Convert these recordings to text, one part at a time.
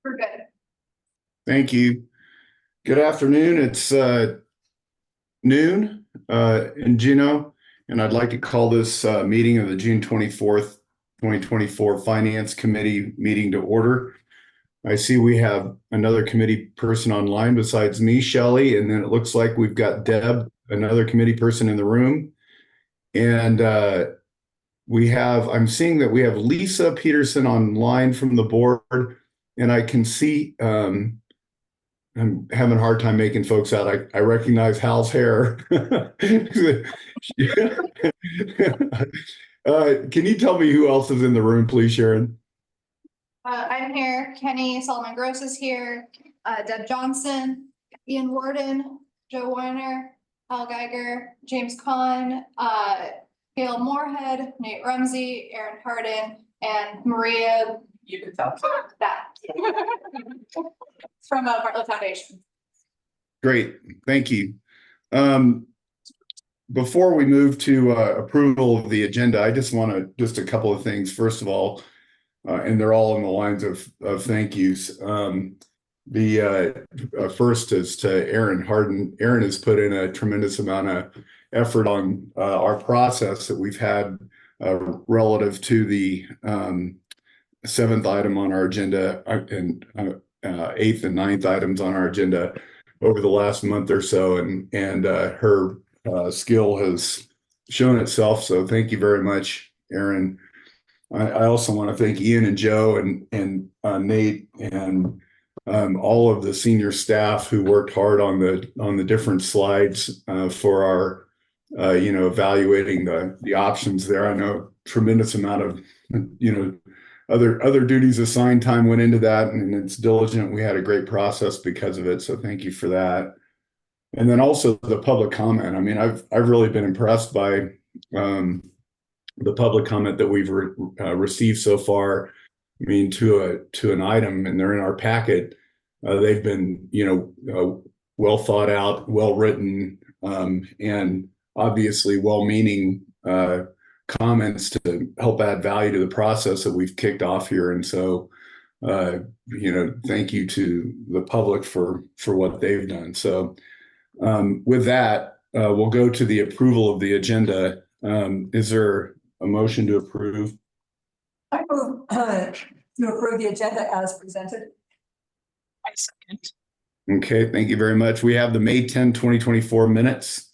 We're good. Thank you. Good afternoon. It's noon in Juneau, and I'd like to call this meeting of the June 24th, 2024 Finance Committee meeting to order. I see we have another committee person online besides me, Shelley, and then it looks like we've got Deb, another committee person in the room. And I'm seeing that we have Lisa Peterson online from the board, and I can see I'm having a hard time making folks out. I recognize Hal's hair. Can you tell me who else is in the room, please, Sharon? I'm here. Kenny Solomon Gross is here. Deb Johnson, Ian Warden, Joe Weiner, Hal Geiger, James Kahn, Gail Moorhead, Nate Rumsey, Aaron Hardin, and Maria. You can tell that from Bartlett Foundation. Great, thank you. Before we move to approval of the agenda, I just want to a couple of things. First of all, and they're all in the lines of thank yous. The first is to Aaron Hardin. Aaron has put in a tremendous amount of effort on our process that we've had relative to the seventh item on our agenda and eighth and ninth items on our agenda over the last month or so, and her skill has shown itself. So thank you very much, Aaron. I also want to thank Ian and Joe and Nate and all of the senior staff who worked hard on the different slides for our evaluating the options there. I know a tremendous amount of other duties assigned time went into that, and it's diligent. We had a great process because of it, so thank you for that. And then also the public comment. I mean, I've really been impressed by the public comment that we've received so far. I mean, to an item, and they're in our packet. They've been, well thought out, well written, and obviously well-meaning comments to help add value to the process that we've kicked off here. And so, thank you to the public for what they've done. So with that, we'll go to the approval of the agenda. Is there a motion to approve? I move to approve the agenda as presented. I second. Okay, thank you very much. We have the May 10, 2024 minutes.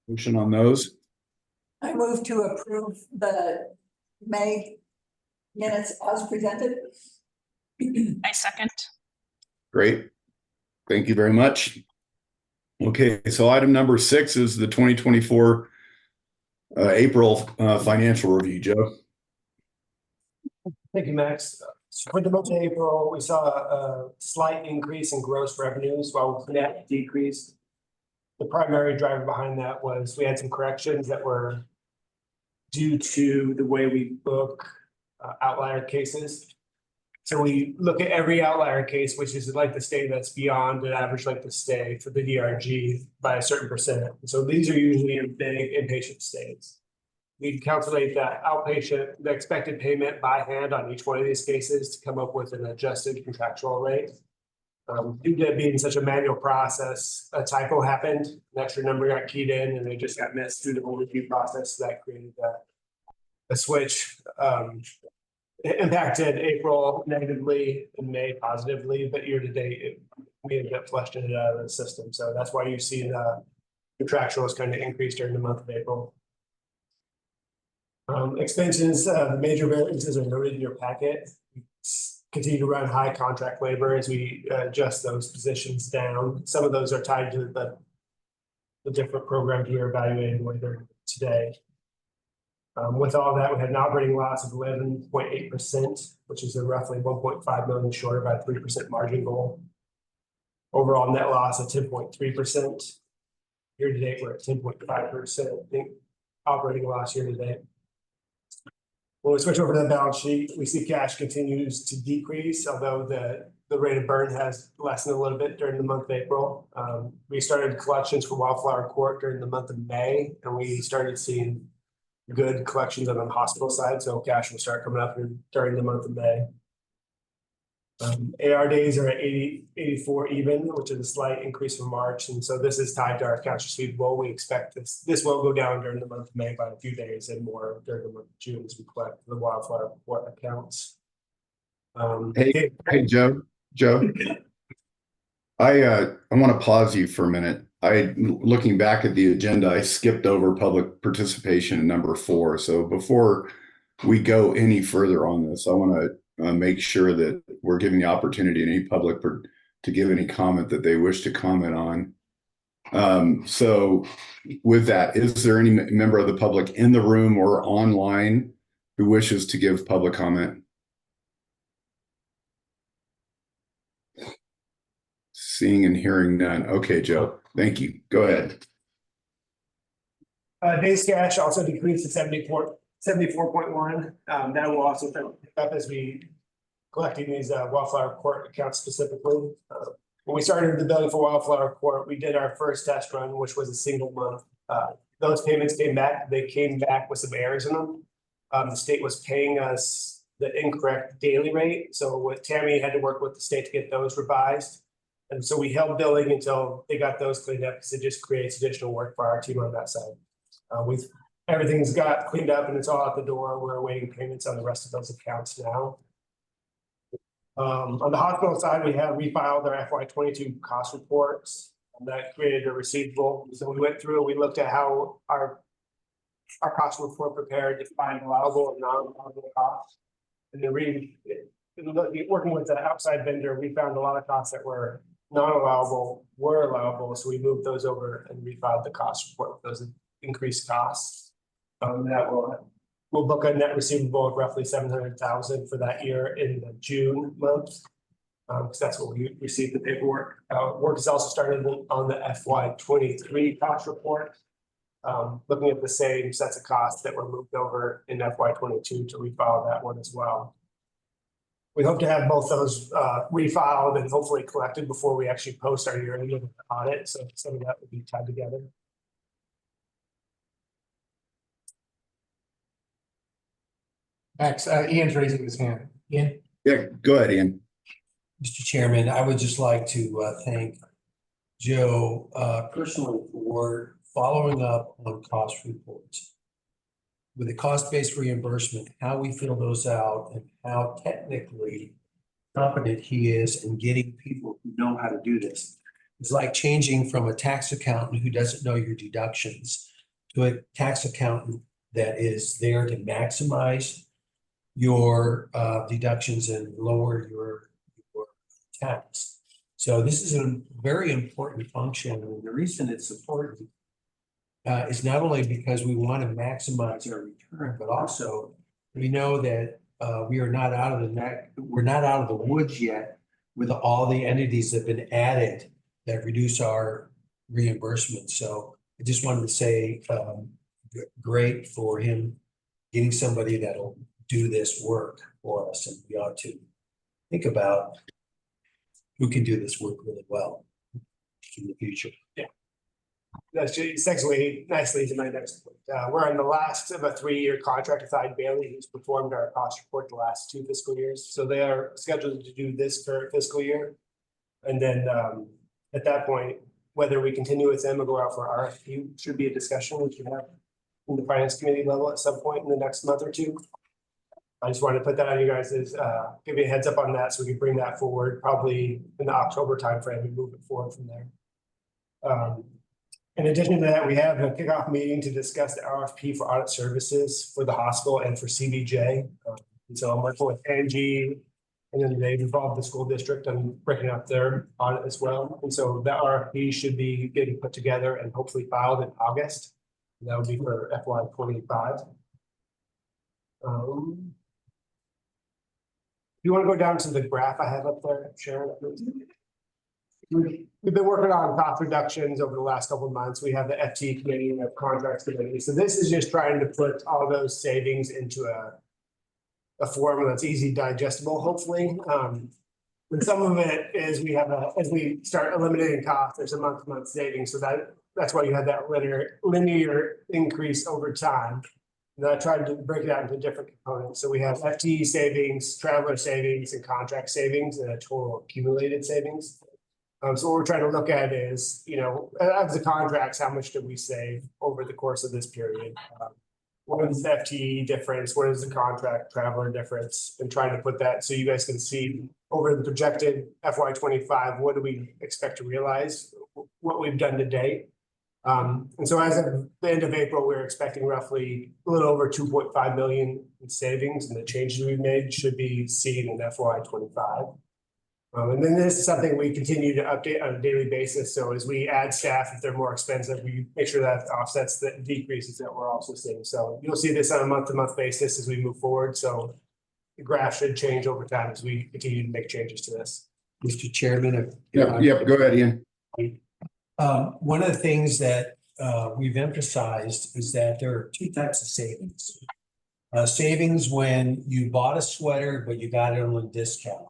Motion on those. I move to approve the May minutes as presented. I second. Great. Thank you very much. Okay, so item number 6 is the 2024 April financial review. Joe. Thank you, Max. For the month of April, we saw a slight increase in gross revenues while net decreased. The primary driver behind that was we had some corrections that were due to the way we book outlier cases. So we look at every outlier case, which is like the stay that's beyond an average length of stay for the DRG by a certain percent. So these are usually in big inpatient stays. We calculate the expected payment by hand on each one of these cases to come up with an adjusted contractual rate. Due to it being such a manual process, a typo happened, an extra number got keyed in, and they just got missed through the whole review process. So that created a switch. It impacted April negatively and May positively, but year to date, we ended up flushing it out of the system. So that's why you see the contractual is kind of increased during the month of April. Expenses, the major variances are noted in your packet. Continue to run high contract labor as we adjust those positions down. Some of those are tied to the different programs we are evaluating later today. With all that, we had an operating loss of 11.8%, which is a roughly 1.5 million short of our 3% margin goal. Overall net loss of 10.3%. Year to date, we're at 10.5% operating loss year to date. When we switch over to the balance sheet, we see cash continues to decrease, although the rate of burn has lessened a little bit during the month of April. We started collections for Wildflower Court during the month of May, and we started seeing good collections on the hospital side, so cash will start coming up during the month of May. AR days are at 84 even, which is a slight increase from March, and so this is tied to our accounts receivable. We expect this will go down during the month of May by a few days and more during the month of June as we collect the wildfire report accounts. Hey, Joe, I want to pause you for a minute. Looking back at the agenda, I skipped over public participation in number 4. So before we go any further on this, I want to make sure that we're giving the opportunity to any public to give any comment that they wish to comment on. So with that, is there any member of the public in the room or online who wishes to give public comment? Seeing and hearing none. Okay, Joe, thank you. Go ahead. Days cash also decreased to 74.1. That will also pick up as we collecting these wildfire court accounts specifically. When we started the billing for wildfire court, we did our first test run, which was a single month. Those payments came back. They came back with some errors in them. The state was paying us the incorrect daily rate. So what Tammy had to work with the state to get those revised. And so we held billing until they got those cleaned up because it just creates additional work for our team on that side. Everything's got cleaned up and it's all out the door. We're awaiting payments on the rest of those accounts now. On the hospital side, we have refiled our FY22 cost reports, and that created a receivable. So we went through, we looked at how our cost report prepared to find allowable and non-allowable costs. And then working with the outside vendor, we found a lot of costs that were non-allowable were allowable. So we moved those over and refiled the cost report with those increased costs. That we'll book a net receivable of roughly 700,000 for that year in the June month. Because that's what we received the paperwork. Work has also started on the FY23 cost report. Looking at the same sets of costs that were moved over in FY22 to refile that one as well. We hope to have both those refiled and hopefully collected before we actually post our yearly audit. So some of that will be tied together. Max, Ian's raising his hand. Ian? Yeah, go ahead, Ian. Mr. Chairman, I would just like to thank Joe personally for following up on cost reports. With the cost-based reimbursement, how we fill those out and how technically competent he is in getting people who know how to do this. It's like changing from a tax accountant who doesn't know your deductions to a tax accountant that is there to maximize your deductions and lower your tax. So this is a very important function. And the reason it's important is not only because we want to maximize our return, but also we know that we are not out of the woods yet with all the entities that have been added that reduce our reimbursement. So I just wanted to say great for him getting somebody that'll do this work for us, and we ought to think about who can do this work really well in the future. Yeah, that's segues nicely to my next point. We're on the last of a 3-year contract with Hyde Bailey, who's performed our cost report the last 2 fiscal years. So they are scheduled to do this current fiscal year, and then at that point, whether we continue with them or go out for RFP should be a discussion we should have in the finance committee level at some point in the next month or two. I just wanted to put that on you guys, give you a heads up on that so we can bring that forward probably in the October timeframe and move it forward from there. In addition to that, we have a kickoff meeting to discuss the RFP for audit services for the hospital and for CBJ. And so I'm working with Angie, and then they've involved the school district and breaking up their audit as well. And so the RFP should be getting put together and hopefully filed in August. And that would be for FY25. You want to go down to the graph I have up there, Sharon? We've been working on cost reductions over the last couple of months. We have the FT committee and we have contracts committee. So this is just trying to put all those savings into a form that's easy digestible, hopefully. And some of it is we have as we start eliminating costs, there's a month-to-month savings. So that's why you have that linear increase over time. And I tried to break it out into different components. So we have FTE savings, traveler savings, and contract savings, and a total accumulated savings. So what we're trying to look at is, of the contracts, how much did we save over the course of this period? What is the FTE difference? What is the contract traveler difference? And trying to put that so you guys can see over the projected FY25, what do we expect to realize, what we've done to date. And so as of the end of April, we're expecting roughly a little over 2.5 million in savings, and the changes we've made should be seen in FY25. And then this is something we continue to update on a daily basis. So as we add staff, if they're more expensive, we make sure that offsets the decreases that we're also seeing. So you'll see this on a month-to-month basis as we move forward. So the graph should change over time as we continue to make changes to this. Mr. Chairman. Yep, go ahead, Ian. One of the things that we've emphasized is that there are two types of savings. Savings when you bought a sweater, but you got it on a discount.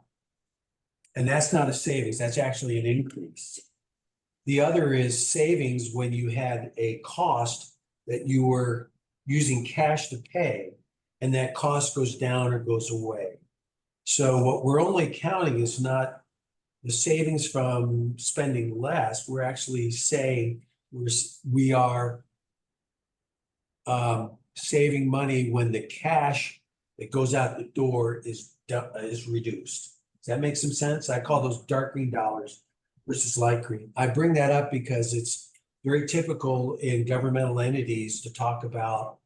And that's not a savings, that's actually an increase. The other is savings when you had a cost that you were using cash to pay, and that cost goes down or goes away. So what we're only counting is not the savings from spending less. We're actually saying we are saving money when the cash that goes out the door is reduced. Does that make some sense? I call those dark green dollars versus light green. I bring that up because it's very typical in governmental entities to talk about,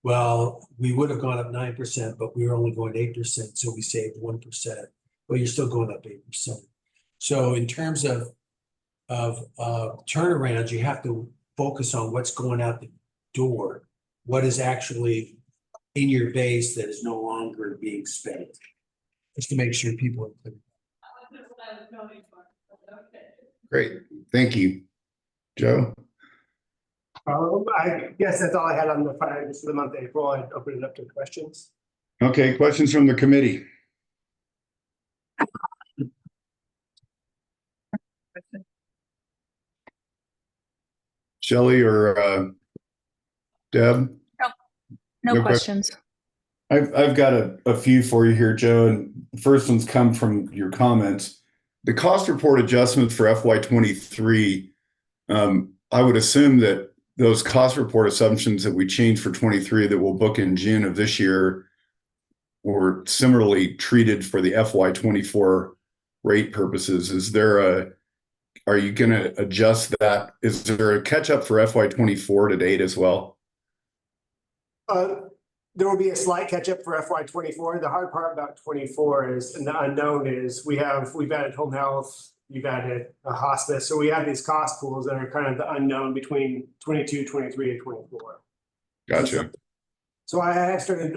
well, we would have gone up 9%, but we were only going 8%, so we saved 1%. Well, you're still going up 8%. So in terms of turnarounds, you have to focus on what's going out the door, what is actually in your base that is no longer being spent. Just to make sure people are clear. Great, thank you. Joe? I guess that's all I had on the financials for the month of April. I'd open it up to questions. Okay, questions from the committee? Shelley or Deb? No No questions. I've got a few for you here, Joe, and the first one's come from your comments. The cost report adjustments for FY23, I would assume that those cost report assumptions that we changed for 23 that we'll book in June of this year were similarly treated for the FY24 rate purposes. Are you going to adjust that? Is there a catch up for FY24 to date as well? There will be a slight catch up for FY24. The hard part about 24 is, and the unknown is, we've added home health, we've added a hospice. So we have these cost pools that are kind of the unknown between 22, 23, and 24. Gotcha. So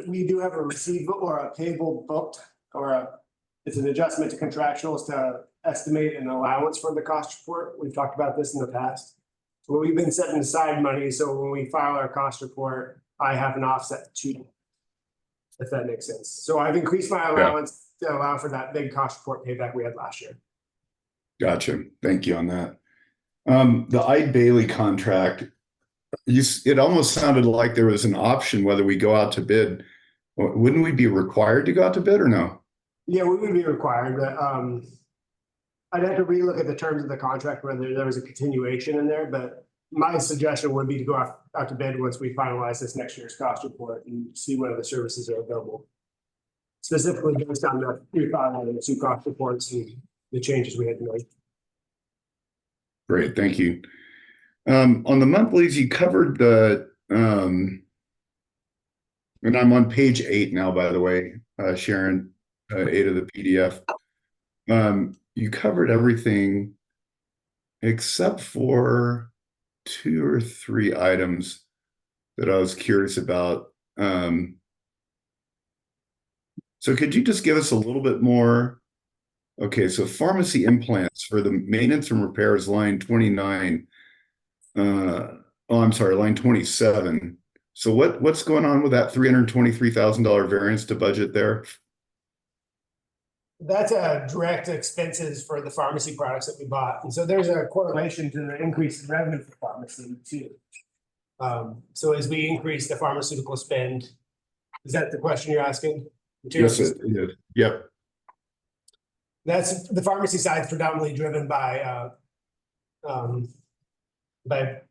we do have a receivable or a payable booked, it's an adjustment to contractuals to estimate an allowance for the cost report. We've talked about this in the past. So we've been setting aside money. So when we file our cost report, I have an offset to, if that makes sense. So I've increased my allowance to allow for that big cost report payback we had last year. Gotcha. Thank you on that. The Eide Bailly contract, it almost sounded like there was an option whether we go out to bid. Wouldn't we be required to go out to bid or no? Yeah, we would be required, but I'd have to relook at the terms of the contract, whether there was a continuation in there, but my suggestion would be to go out to bid once we finalize this next year's cost report and see what other services are available. Specifically based on the refiling the two cost reports and the changes we had to make. Great, thank you. On the monthlies, you covered the, and I'm on page 8 now, by the way, Sharon, 8 of the PDF. You covered everything except for 2 or 3 items that I was curious about. So could you just give us a little bit more? Okay, so pharmacy implants for the maintenance and repairs, line 29. I'm sorry, line 27. So what's going on with that $323,000 variance to budget there? That's direct expenses for the pharmacy products that we bought. And so there's a correlation to the increase in revenue for pharmacy too. So as we increase the pharmaceutical spend, is that the question you're asking? Yes, it is. Yep. That's the pharmacy side is predominantly driven by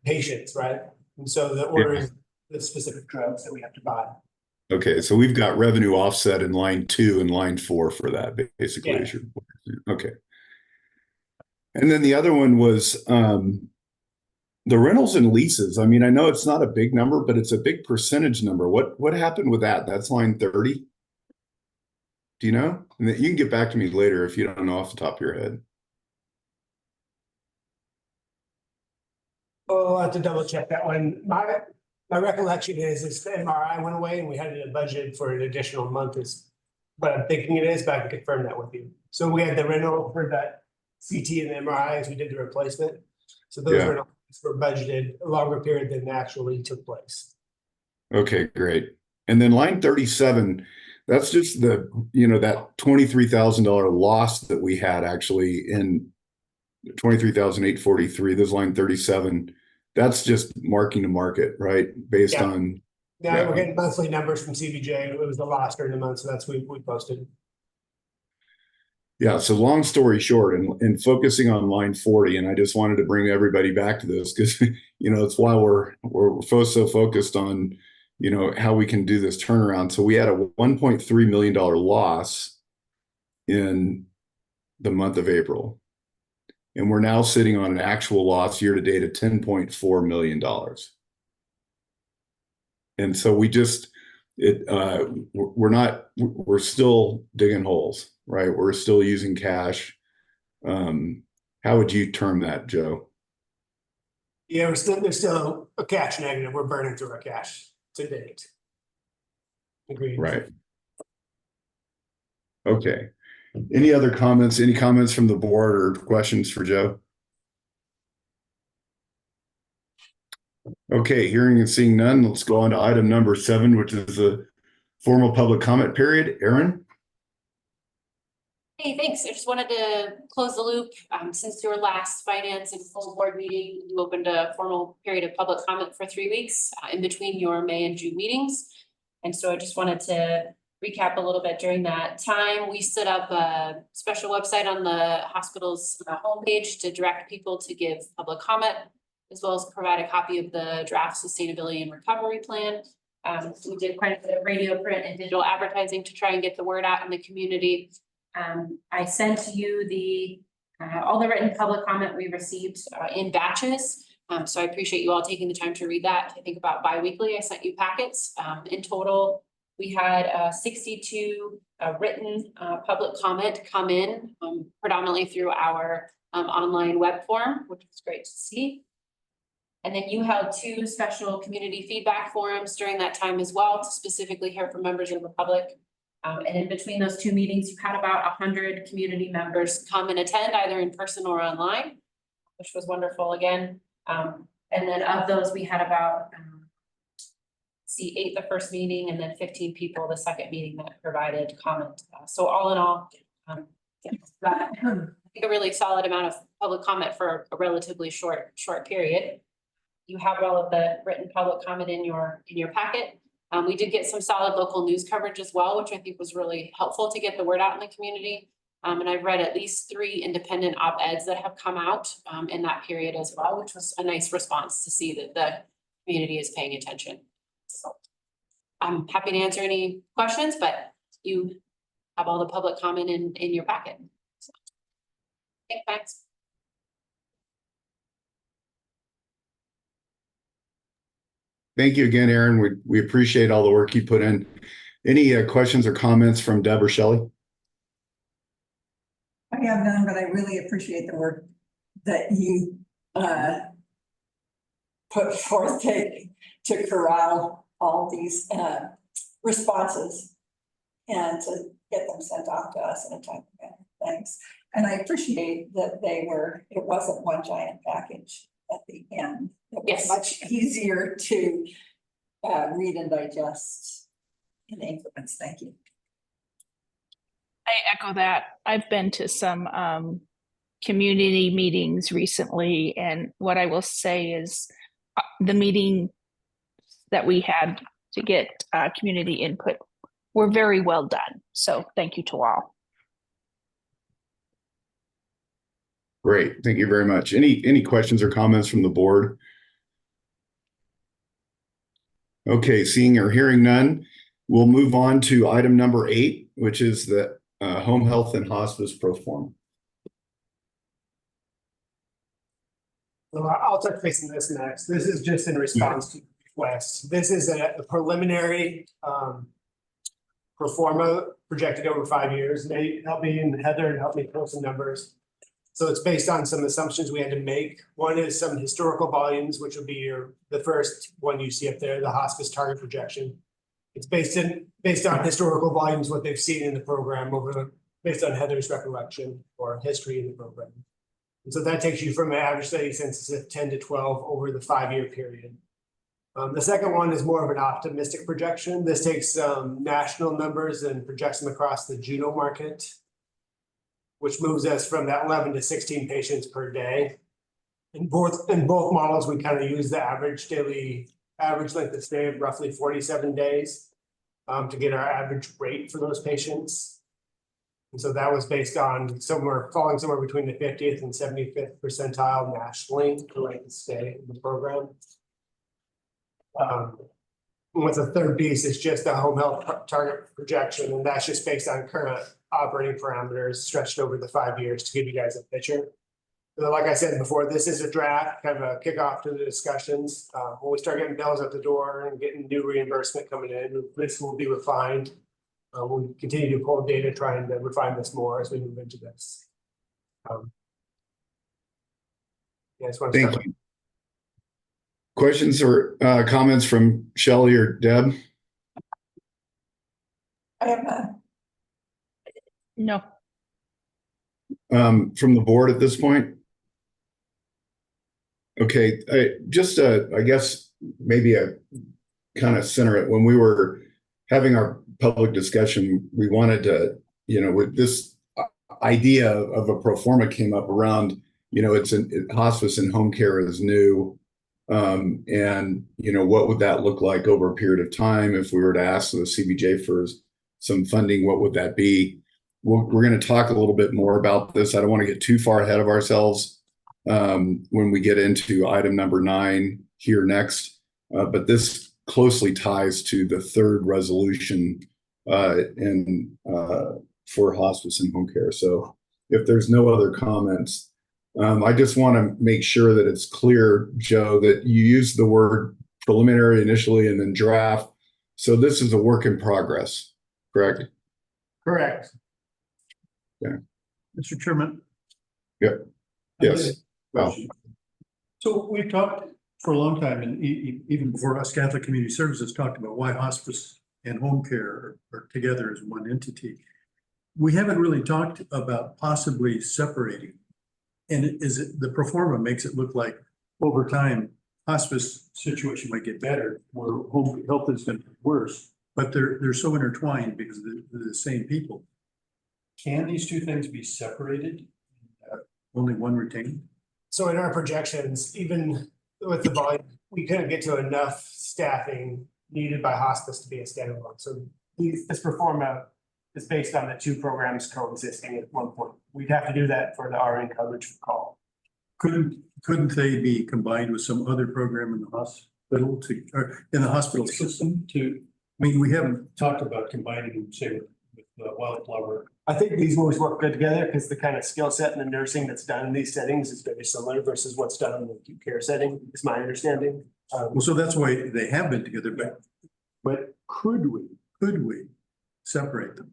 patients, right? And so the orders, the specific drugs that we have to buy. Okay, so we've got revenue offset in line 2 and line 4 for that, basically. Yeah. Is your- Okay. And then the other one was the rentals and leases. I mean, I know it's not a big number, but it's a big percentage number. What happened with that? That's line 30. Do you know? And then you can get back to me later if you don't know off the top of your head. Oh, I'll have to double check that one. My recollection is the MRI went away and we had it budgeted for an additional month is what I'm thinking it is, but I can confirm that with you. So we had the rental for that CT and the MRI as we did the replacement. So those Yeah. rentals were budgeted a longer period than actually took place. Okay, great. And then line 37, that's just the, that $23,000 loss that we had actually in 23,843. This line 37, that's just marking to market, right? Based Yeah. on, Now Yeah. we're getting monthly numbers from CBJ. It was the loss during the month, so that's what we posted. yeah. So long story short, and focusing on line 40, and I just wanted to bring everybody back to this because, it's why we're so focused on, how we can do this turnaround. So we had a $1.3 million loss in the month of April. And we're now sitting on an actual loss year to date of $10.4 million. And so we're still digging holes, right? We're still using cash. How would you term that, Joe? Yeah, there's still a cash negative. We're burning through our cash to date. Agreed. Right. Okay. Any other comments? Any comments from the board or questions for Joe? Okay, hearing and seeing none, let's go on to item number 7, which is the formal public comment period. Erin? Hey, thanks. I just wanted to close the loop. Since your last finance and full board meeting, you opened a formal period of public comment for 3 weeks in between your May and June meetings. And so I just wanted to recap a little bit during that time. We set up a special website on the hospital's homepage to direct people to give public comment, as well as provide a copy of the draft sustainability and recovery plan. We did quite a bit of radio, print, and digital advertising to try and get the word out in the community. I sent you all the written public comment we received in batches. So I appreciate you all taking the time to read that. I think about bi-weekly, I sent you packets. In total, we had 62 written public comment come in, predominantly through our online web form, which was great to see. And then you held 2 special community feedback forums during that time as well to specifically hear from members of the public. And in between those 2 meetings, you had about 100 community members come and attend either in person or online, which was wonderful again. And then of those, we had about 8 the first meeting and then 15 people the second meeting that provided comment. So all in all, I think a really solid amount of public comment for a relatively short period. You have all of the written public comment in your packet. We did get some solid local news coverage as well, which I think was really helpful to get the word out in the community. And I've read at least 3 independent op-eds that have come out in that period as well, which was a nice response to see that the community is paying attention. So I'm happy to answer any questions, but you have all the public comment in your packet. So, thanks. Thank you again, Erin. We appreciate all the work you put in. Any questions or comments from Deb or Shelley? I have none, but I really appreciate the work that you put forth to corral all these responses and to get them sent off to us in a timely manner. Thanks. And I appreciate that it wasn't one giant package at the end. It was Yes. much easier to read and digest in increments. Thank you. I echo that. I've been to some community meetings recently, and what I will say is the meeting that we had to get community input were very well done. So thank you to all. Great, thank you very much. Any questions or comments from the board? Okay, seeing or hearing none, we'll move on to item number 8, which is the home health and hospice pro forma. So I'll touch base on this next. This is just in response to requests. This is a preliminary pro forma projected over 5 years. They help me and Heather help me pull some numbers. So it's based on some assumptions we had to make. One is some historical volumes, which will be the first one you see up there, the hospice target projection. It's based on historical volumes, what they've seen in the program based on Heather's recollection or history in the program. And so that takes you from an average study census of 10 to 12 over the 5-year period. The second one is more of an optimistic projection. This takes national numbers and projects them across the Juneau market, which moves us from that 11 to 16 patients per day. In both models, we kind of use the average length of stay of roughly 47 days to get our average rate for those patients. And so that was based on falling somewhere between the 50th and 75th percentile nationally for length of stay in the program. With the third piece, it's just a home health target projection, and that's just based on current operating parameters stretched over the 5 years to give you guys a picture. So like I said before, this is a draft, kind of a kickoff to the discussions. When we start getting bills at the door and getting new reimbursement coming in, this will be refined. We'll continue to pull data, trying to refine this more as we move into this. Yeah, I just want to Thank you. Questions or comments from Shelley or Deb? I have none. No. From the board at this point? Okay, I guess maybe I kind of center it. When we were having our public discussion, we wanted to, with this idea of a pro forma came up around, it's hospice and home care is new. And, what would that look like over a period of time? If we were to ask the CBJ for some funding, what would that be? We're going to talk a little bit more about this. I don't want to get too far ahead of ourselves when we get into item number 9 here next. But this closely ties to the third resolution for hospice and home care. So if there's no other comments, I just want to make sure that it's clear, Joe, that you used the word preliminary initially and then draft. So this is a work in progress, correct? Correct. Yeah. Mr. Chairman. Yep. Yes. Wow. So we've talked for a long time, and even before us, Catholic Community Services talked about why hospice and home care are together as one entity. We haven't really talked about possibly separating. And the pro forma makes it look like over time, hospice situation might get better, where home health is going to be worse, but they're so intertwined because they're the same people. Can these two things be separated? Only one retained? So in our projections, even with the volume, we couldn't get to enough staffing needed by hospice to be a standalone. So this pro forma is based on the two programs coexisting at one point. We'd have to do that for the RN coverage call. Couldn't they be combined with some other program in the hospital or in the hospital system to? I mean, we haven't talked about combining them, say, with Wildflower. I think these always work good together because the kind of skill set and the nursing that's done in these settings is very similar versus what's done in the acute care setting, is my understanding. Well, so that's why they have been together, but could we separate them?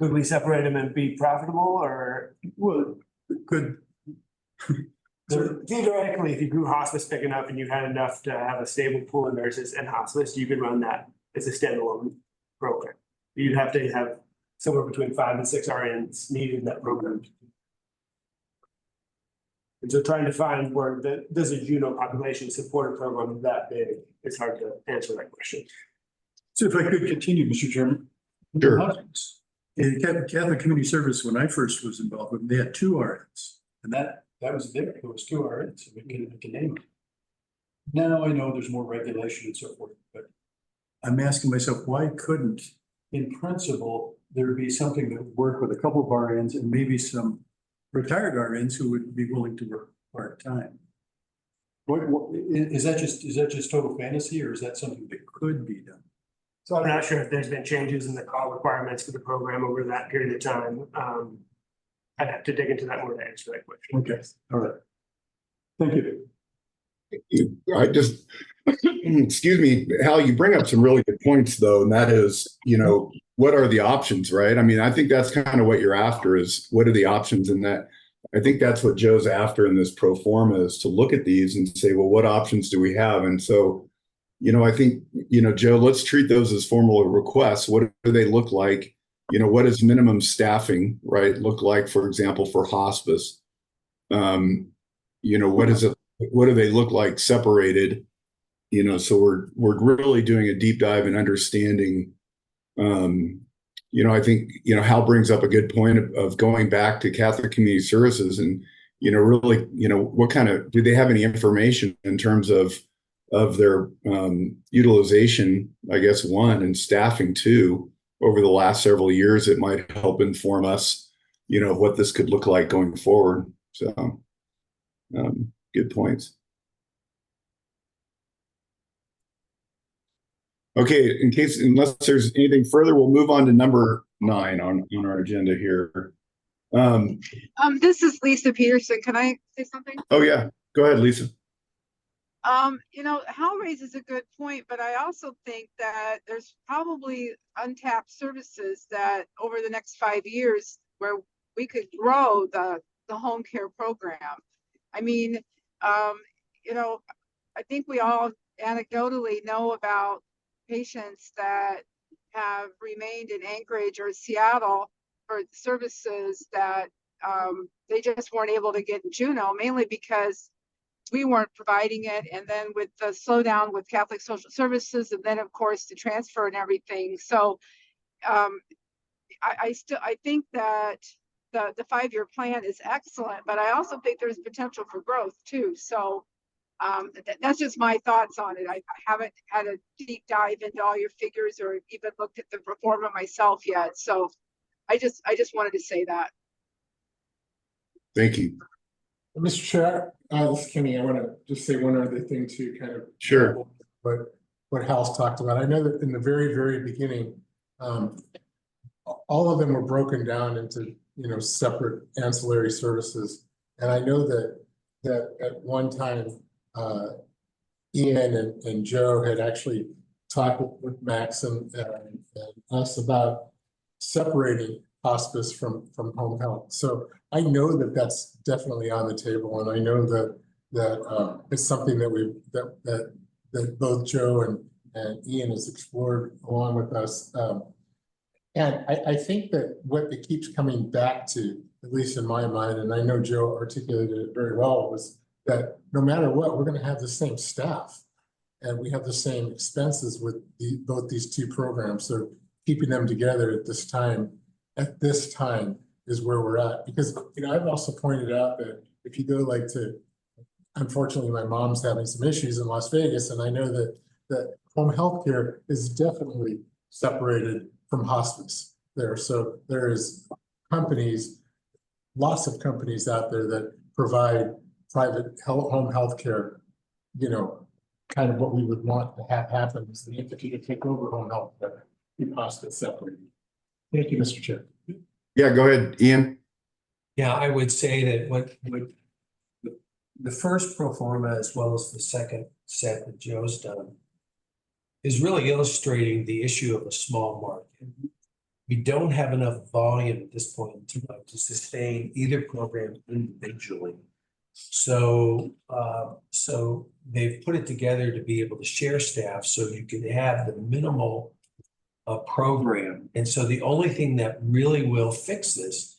Could we separate them and be profitable, or? Well, could. So theoretically, if you grew hospice big enough and you had enough to have a stable pool of nurses and hospice, you could run that as a standalone program. You'd have to have somewhere between 5 and 6 RNs needed in that program. And so trying to find where does a Juneau population support a program that big, it's hard to answer that question. So if I could continue, Mr. Chairman. Sure. In Catholic Community Service, when I first was involved with them, they had 2 RNs, and that was there. It was 2 RNs. So we can name them. Now I know there's more regulation and so forth, but I'm asking myself, why couldn't, in principle, there be something that would work with a couple of RNs and maybe some retired RNs who would be willing to work part-time? Is that just total fantasy, or is that something that could be done? So I'm not sure if there's been changes in the call requirements for the program over that period of time. I'd have to dig into that more to answer that question. Okay, all right. Thank you. I just, excuse me, Hal, you bring up some really good points though, and that is, what are the options, right? I mean, I think that's kind of what you're after is what are the options in that? I think that's what Joe's after in this pro forma is to look at these and say, well, what options do we have? And so, I think, Joe, let's treat those as formal requests. What do they look like? What does minimum staffing, right, look like, for example, for hospice? What do they look like separated? So we're really doing a deep dive in understanding. I think Hal brings up a good point of going back to Catholic Community Services and really what kind of, do they have any information in terms of their utilization, I guess, one, and staffing two, over the last several years that might help inform us what this could look like going forward. So good points. Okay, unless there's anything further, we'll move on to number 9 on our agenda here. This is Lisa Peterson. Can I say something? Oh yeah, go ahead, Lisa. Hal raises a good point, but I also think that there's probably untapped services that over the next 5 years where we could grow the home care program. I mean, I think we all anecdotally know about patients that have remained in Anchorage or Seattle for services that they just weren't able to get in Juneau, mainly because we weren't providing it. And then with the slowdown with Catholic Social Services, and then of course the transfer and everything. So I think that the 5-year plan is excellent, but I also think there's potential for growth too. So that's just my thoughts on it. I haven't had a deep dive into all your figures or even looked at the pro forma myself yet. So I just wanted to say that. Thank you. Mr. Chair, this is Kenny. I want to just say one other thing to kind of Sure. what Hal's talked about. I know that in the very, very beginning, all of them were broken down into separate ancillary services, and I know that at one time Ian and Joe had actually talked with Max and us about separating hospice from home health. So I know that that's definitely on the table, and I know that it's something that both Joe and Ian has explored along with us. And I think that what it keeps coming back to, at least in my mind, and I know Joe articulated it very well, was that no matter what, we're going to have the same staff and we have the same expenses with both these two programs. So keeping them together at this time is where we're at. Because, I've also pointed out that if you go unfortunately, my mom's having some issues in Las Vegas, and I know that home health care is definitely separated from hospice there. So there is lots of companies out there that provide private home health care, kind of what we would want to have happen is the entity to take over home health care, keep hospice separated. Thank you, Mr. Chair. Yeah, go ahead, Ian. Yeah, I would say that what the first pro forma as well as the second set that Joe's done is really illustrating the issue of a small market. We don't have enough volume at this point in time to sustain either program individually. So they've put it together to be able to share staff so you can have the minimal program. And so the only thing that really will fix this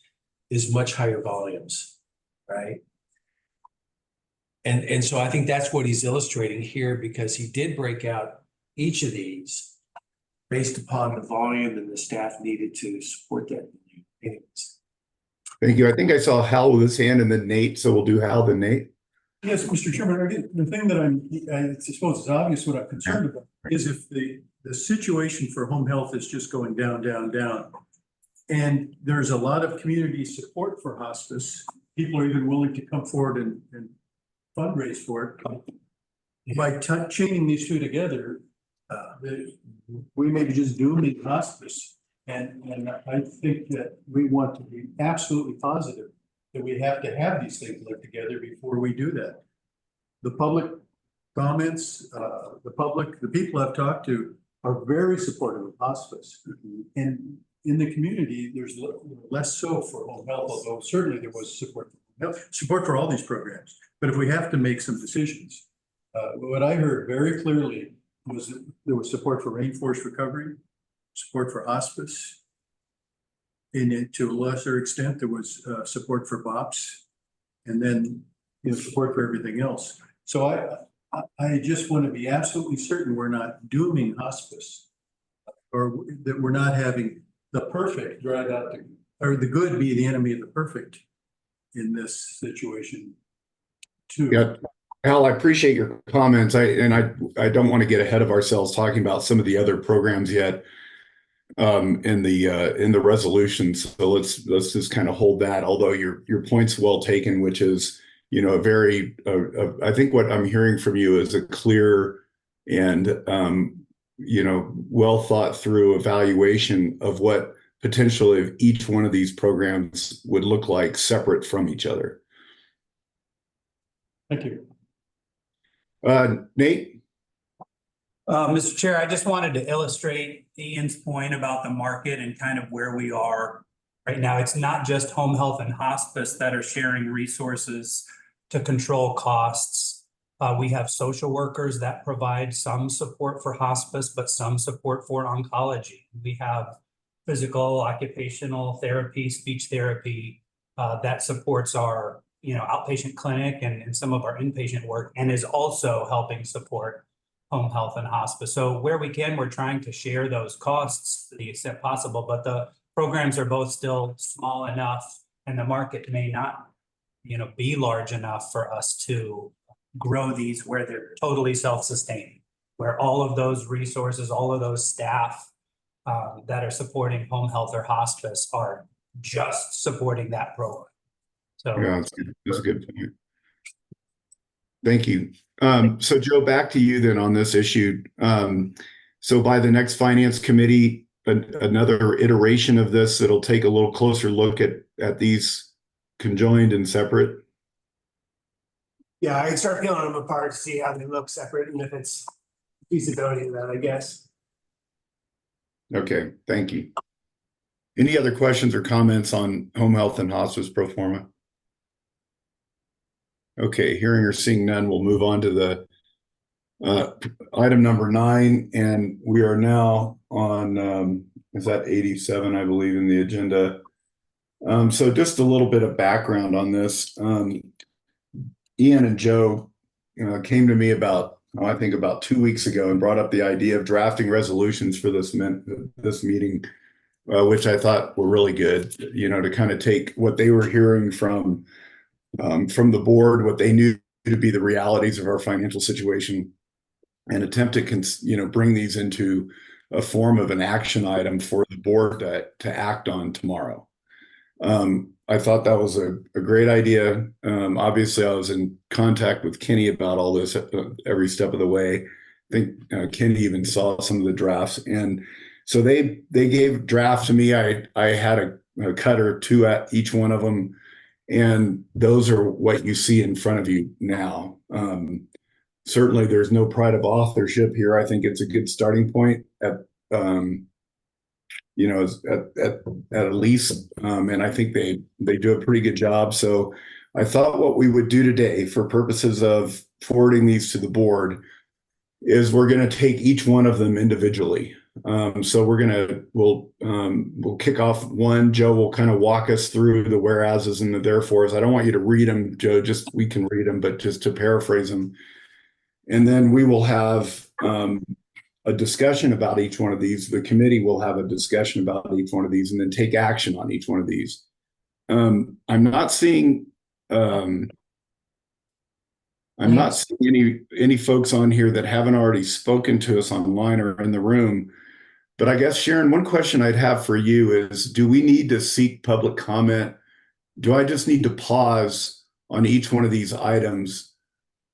is much higher volumes, right? And so I think that's what he's illustrating here, because he did break out each of these based upon the volume and the staff needed to support that. Anyways. Thank you. I think I saw Hal with his hand and then Nate. So we'll do Hal, then Nate. Yes, Mr. Chairman, the thing that I suppose is obvious what I'm concerned about is if the situation for home health is just going down, down, down. And there's a lot of community support for hospice. People are even willing to come forward and fundraise for it. By chaining these two together, we may be just dooming hospice. And I think that we want to be absolutely positive that we have to have these things live together before we do that. The public comments, the people I've talked to are very supportive of hospice. And in the community, there's less so for home health, although certainly there was support for home health, support for all these programs. But if we have to make some decisions, what I heard very clearly was that there was support for rainforest recovery, support for hospice. And to a lesser extent, there was support for BOPS, and then support for everything else. So I just want to be absolutely certain we're not dooming hospice, or that we're not having the perfect drive out or the good be the enemy of the perfect in this situation too. Yeah, Al, I appreciate your comments. I don't want to get ahead of ourselves talking about some of the other programs yet in the resolutions. So let's just kind of hold that. Although your point's well taken, which is a very I think what I'm hearing from you is a clear and well thought through evaluation of what potentially each one of these programs would look like separate from each other. Thank you. Nate? Mr. Chair, I just wanted to illustrate Ian's point about the market and kind of where we are right now. It's not just home health and hospice that are sharing resources to control costs. We have social workers that provide some support for hospice, but some support for oncology. We have physical, occupational therapy, speech therapy that supports our outpatient clinic and some of our inpatient work, and is also helping support home health and hospice. So where we can, we're trying to share those costs to the extent possible, but the programs are both still small enough and the market may not, be large enough for us to grow these where they're totally self-sustaining, where all of those resources, all of those staff that are supporting home health or hospice are just supporting that program. So Yeah, that's a good point. Thank you. So Joe, back to you then on this issue. So by the next finance committee, another iteration of this, it'll take a little closer look at these conjoined and separate. Yeah, I can start peeling them apart to see how they look separate and if it's feasibility of that, I guess. Okay, thank you. Any other questions or comments on home health and hospice pro forma? Okay, hearing or seeing none, we'll move on to the item number 9, and we are now on is that 87, I believe, in the agenda. So just a little bit of background on this. Ian and Joe came to me about 2 weeks ago and brought up the idea of drafting resolutions for this meeting, which I thought were really good, to kind of take what they were hearing from the board, what they knew to be the realities of our financial situation, and attempt to bring these into a form of an action item for the board to act on tomorrow. I thought that was a great idea. Obviously, I was in contact with Kenny about all this every step of the way. I think Kenny even saw some of the drafts, and so they gave drafts to me. I had a cut or two at each one of them. And those are what you see in front of you now. Certainly, there's no pride of authorship here. I think it's a good starting point at least, and I think they do a pretty good job. So I thought what we would do today, for purposes of forwarding these to the board, is we're going to take each one of them individually. So we'll kick off one. Joe will kind of walk us through the whereases and the therefores. I don't want you to read them, Joe, just we can read them, but just to paraphrase them. And then we will have a discussion about each one of these. The committee will have a discussion about each one of these and then take action on each one of these. I'm not seeing I'm not seeing any folks on here that haven't already spoken to us online or in the room. But I guess, Sharon, one question I'd have for you is, do we need to seek public comment? Do I just need to pause on each one of these items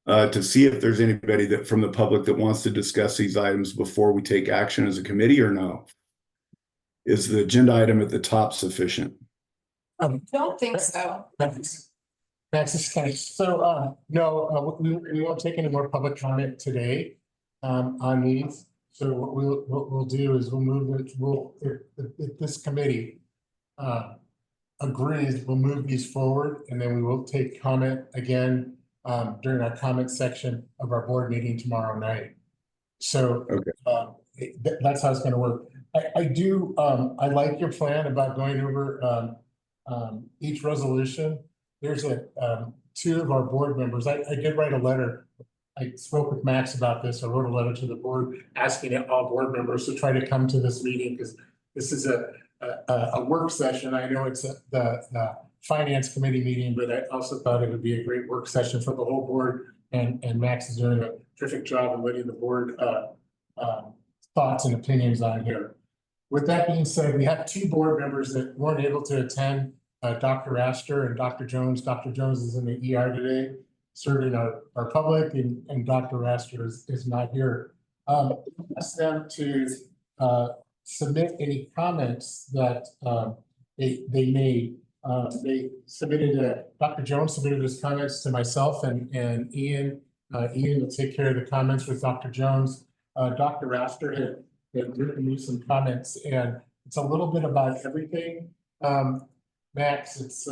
to see if there's anybody that from the public that wants to discuss these items before we take action as a committee, or no? Is the agenda item at the top sufficient? Don't think so. Max, so, no, we won't take any more public comment today on these. So what we'll do is we'll move it, if this committee agrees, we'll move these forward, and then we will take comment again during our comment section of our board meeting tomorrow night. So that's how it's gonna work. I like your plan about going over each resolution. There's two of our board members. I did write a letter. I spoke with Max about this. I wrote a letter to the board asking all board members to try to come to this meeting, because this is a work session. I know it's the finance committee meeting, but I also thought it would be a great work session for the whole board. And Max is doing a terrific job of letting the board thoughts and opinions on here. With that being said, we have two board members that weren't able to attend, Dr. Astor and Dr. Jones. Dr. Jones is in the ER today, serving our public, and Dr. Astor is not here. Ask them to submit any comments that they made. They submitted, Dr. Jones submitted his comments to myself and Ian. Ian will take care of the comments with Dr. Jones. Dr. Astor had written me some comments, and it's a little bit about everything. Max, it's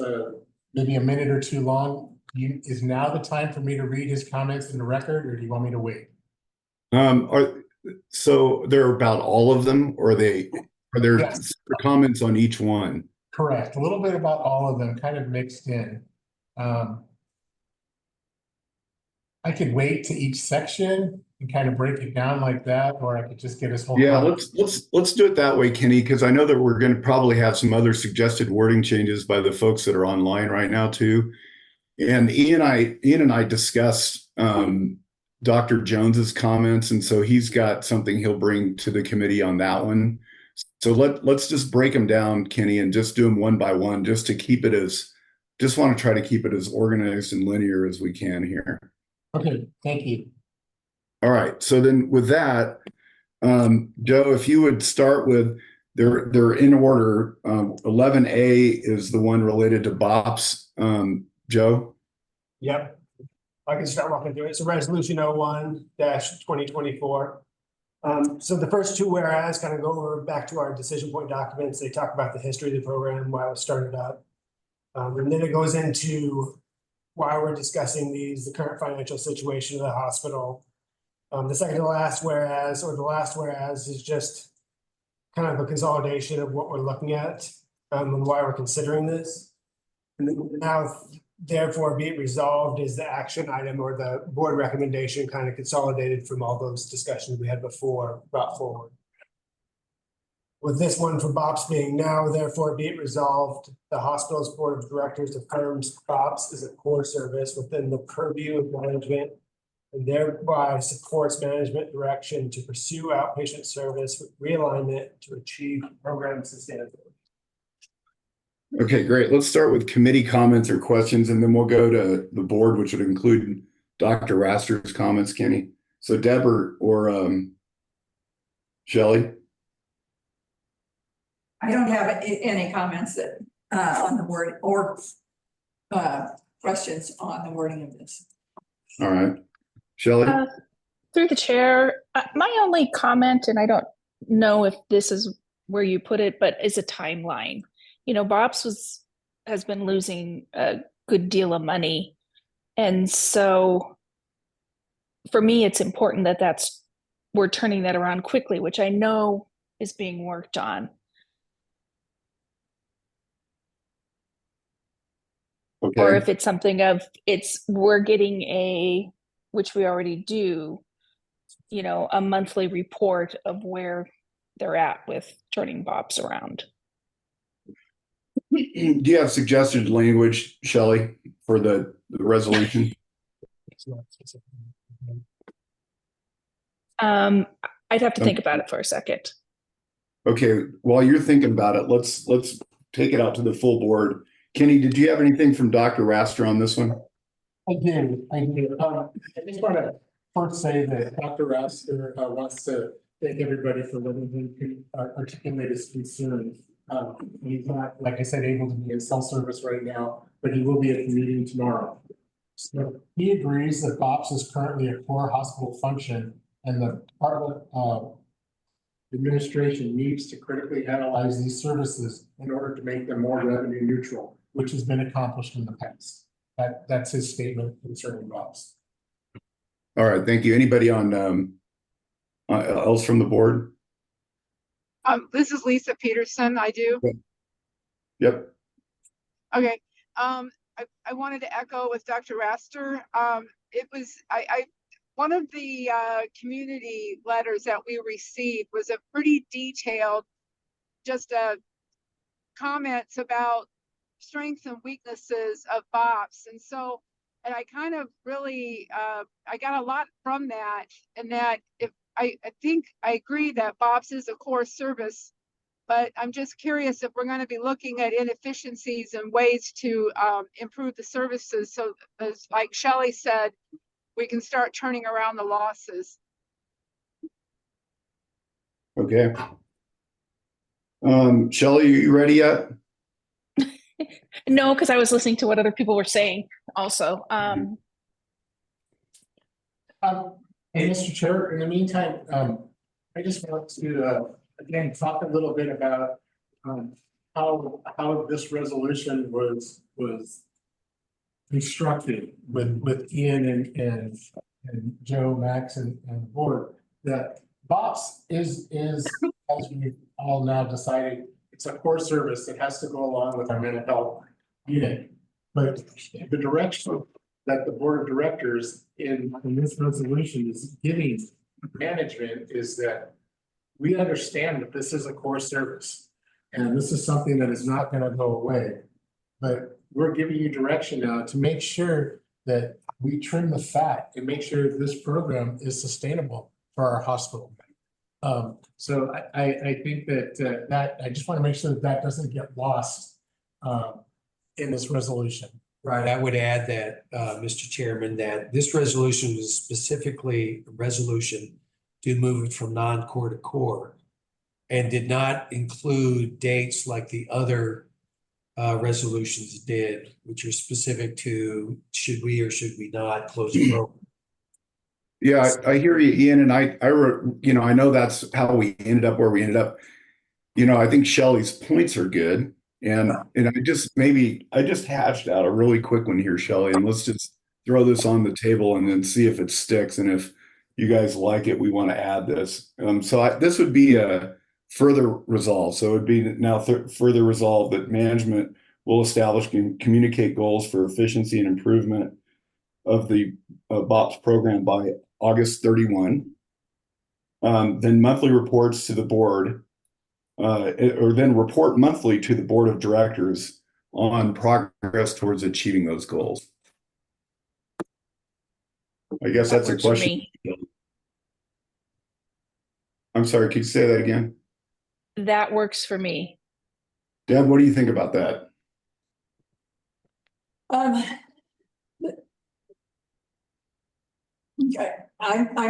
maybe a minute or two long. Is now the time for me to read his comments in the record, or do you want me to wait? So they're about all of them, or are there Yes. comments on each one? Correct. A little bit about all of them, kind of mixed in. I could wait to each section and kind of break it down like that, or I could just get his whole. Yeah, let's do it that way, Kenny, because I know that we're going to probably have some other suggested wording changes by the folks that are online right now too. And Ian and I discussed Dr. Jones's comments, and so he's got something he'll bring to the committee on that one. So let's just break them down, Kenny, and just do them one by one, just to keep it just want to try to keep it as organized and linear as we can here. Okay, thank you. All right. So then with that, Joe, if you would start with, they're in order. 11A is the one related to BOPS. Joe? Yep. I can start walking through it. It's a resolution 01-2024. So the first two whereas kind of go over back to our decision point documents. They talk about the history of the program, why it was started up. And then it goes into why we're discussing the current financial situation of the hospital. The second to last whereas, or the last whereas, is just kind of a consolidation of what we're looking at and why we're considering this. And then now, therefore, be it resolved is the action item or the board recommendation, kind of consolidated from all those discussions we had before, brought forward. With this one for BOPS being now, therefore, be it resolved, the hospital's board of directors affirms BOPS is a core service within the purview of management, and thereby supports management direction to pursue outpatient service with realignment to achieve program sustainability. Okay, great. Let's start with committee comments or questions, and then we'll go to the board, which would include Dr. Astor's comments, Kenny. So Deb or Shelley? I don't have any comments that on the word or questions on the wording of this. All right. Shelley? Through the chair, my only comment, and I don't know if this is where you put it, but is a timeline. You know, BOPS has been losing a good deal of money. And so for me, it's important that we're turning that around quickly, which I know is being worked on. Okay. Or if it's something we're getting which we already do, you know, a monthly report of where they're at with turning BOPS around. Do you have suggested language, Shelley, for the resolution? I'd have to think about it for a second. Okay, while you're thinking about it, let's take it out to the full board. Kenny, did you have anything from Dr. Raster on this one? I do. I just want to first say that Dr. Raster wants to thank everybody for letting him articulate his concerns. He's not, like I said, able to be in cell service right now, but he will be at the meeting tomorrow. So he agrees that BOPS is currently a core hospital function and the Department of Administration needs to critically analyze these services in order to make them more revenue neutral, which has been accomplished in the past. That's his statement concerning BOPS. All right, thank you. Anybody on else from the board? This is Lisa Peterson. I do. Yep. Okay. I wanted to echo with Dr. Raster. It was, one of the community letters that we received was a pretty detailed, just comments about strengths and weaknesses of BOPS. And so, and I kind of really, I got a lot from that, and that if I think I agree that BOPS is a core service, but I'm just curious if we're going to be looking at inefficiencies and ways to improve the services. So as like Shelley said, we can start turning around the losses. Okay. Shelley, are you ready yet? No, because I was listening to what other people were saying also. And Mr. Chair, in the meantime, I just want to again talk a little bit about how this resolution was constructed with Ian and Joe, Max, and the board. That BOPS is as we all now decided, it's a core service that has to go along with our mental health unit. But the direction that the board of directors in this resolution is giving management is that we understand that this is a core service and this is something that is not going to go away. But we're giving you direction now to make sure that we trim the fat and make sure this program is sustainable for our hospital. So I think that I just want to make sure that that doesn't get lost in this resolution. Right, I would add that, Mr. Chairman, that this resolution is specifically a resolution to move it from non-core to core and did not include dates like the other resolutions did, which are specific to should we or should we not close the program. Yeah, I hear you, Ian, and I know that's how we ended up where we ended up. I think Shelley's points are good. And I just hatched out a really quick one here, Shelley, and let's just throw this on the table and then see if it sticks. And if you guys like it, we want to add this. This would be a further resolve. So it would be now further resolve that management will establish and communicate goals for efficiency and improvement of the BOPS program by August 31. Then monthly reports to the board. Or then report monthly to the board of directors on progress towards achieving those goals. I guess that's a question. I'm sorry, can you say that again? That works for me. Deb, what do you think about that? I'm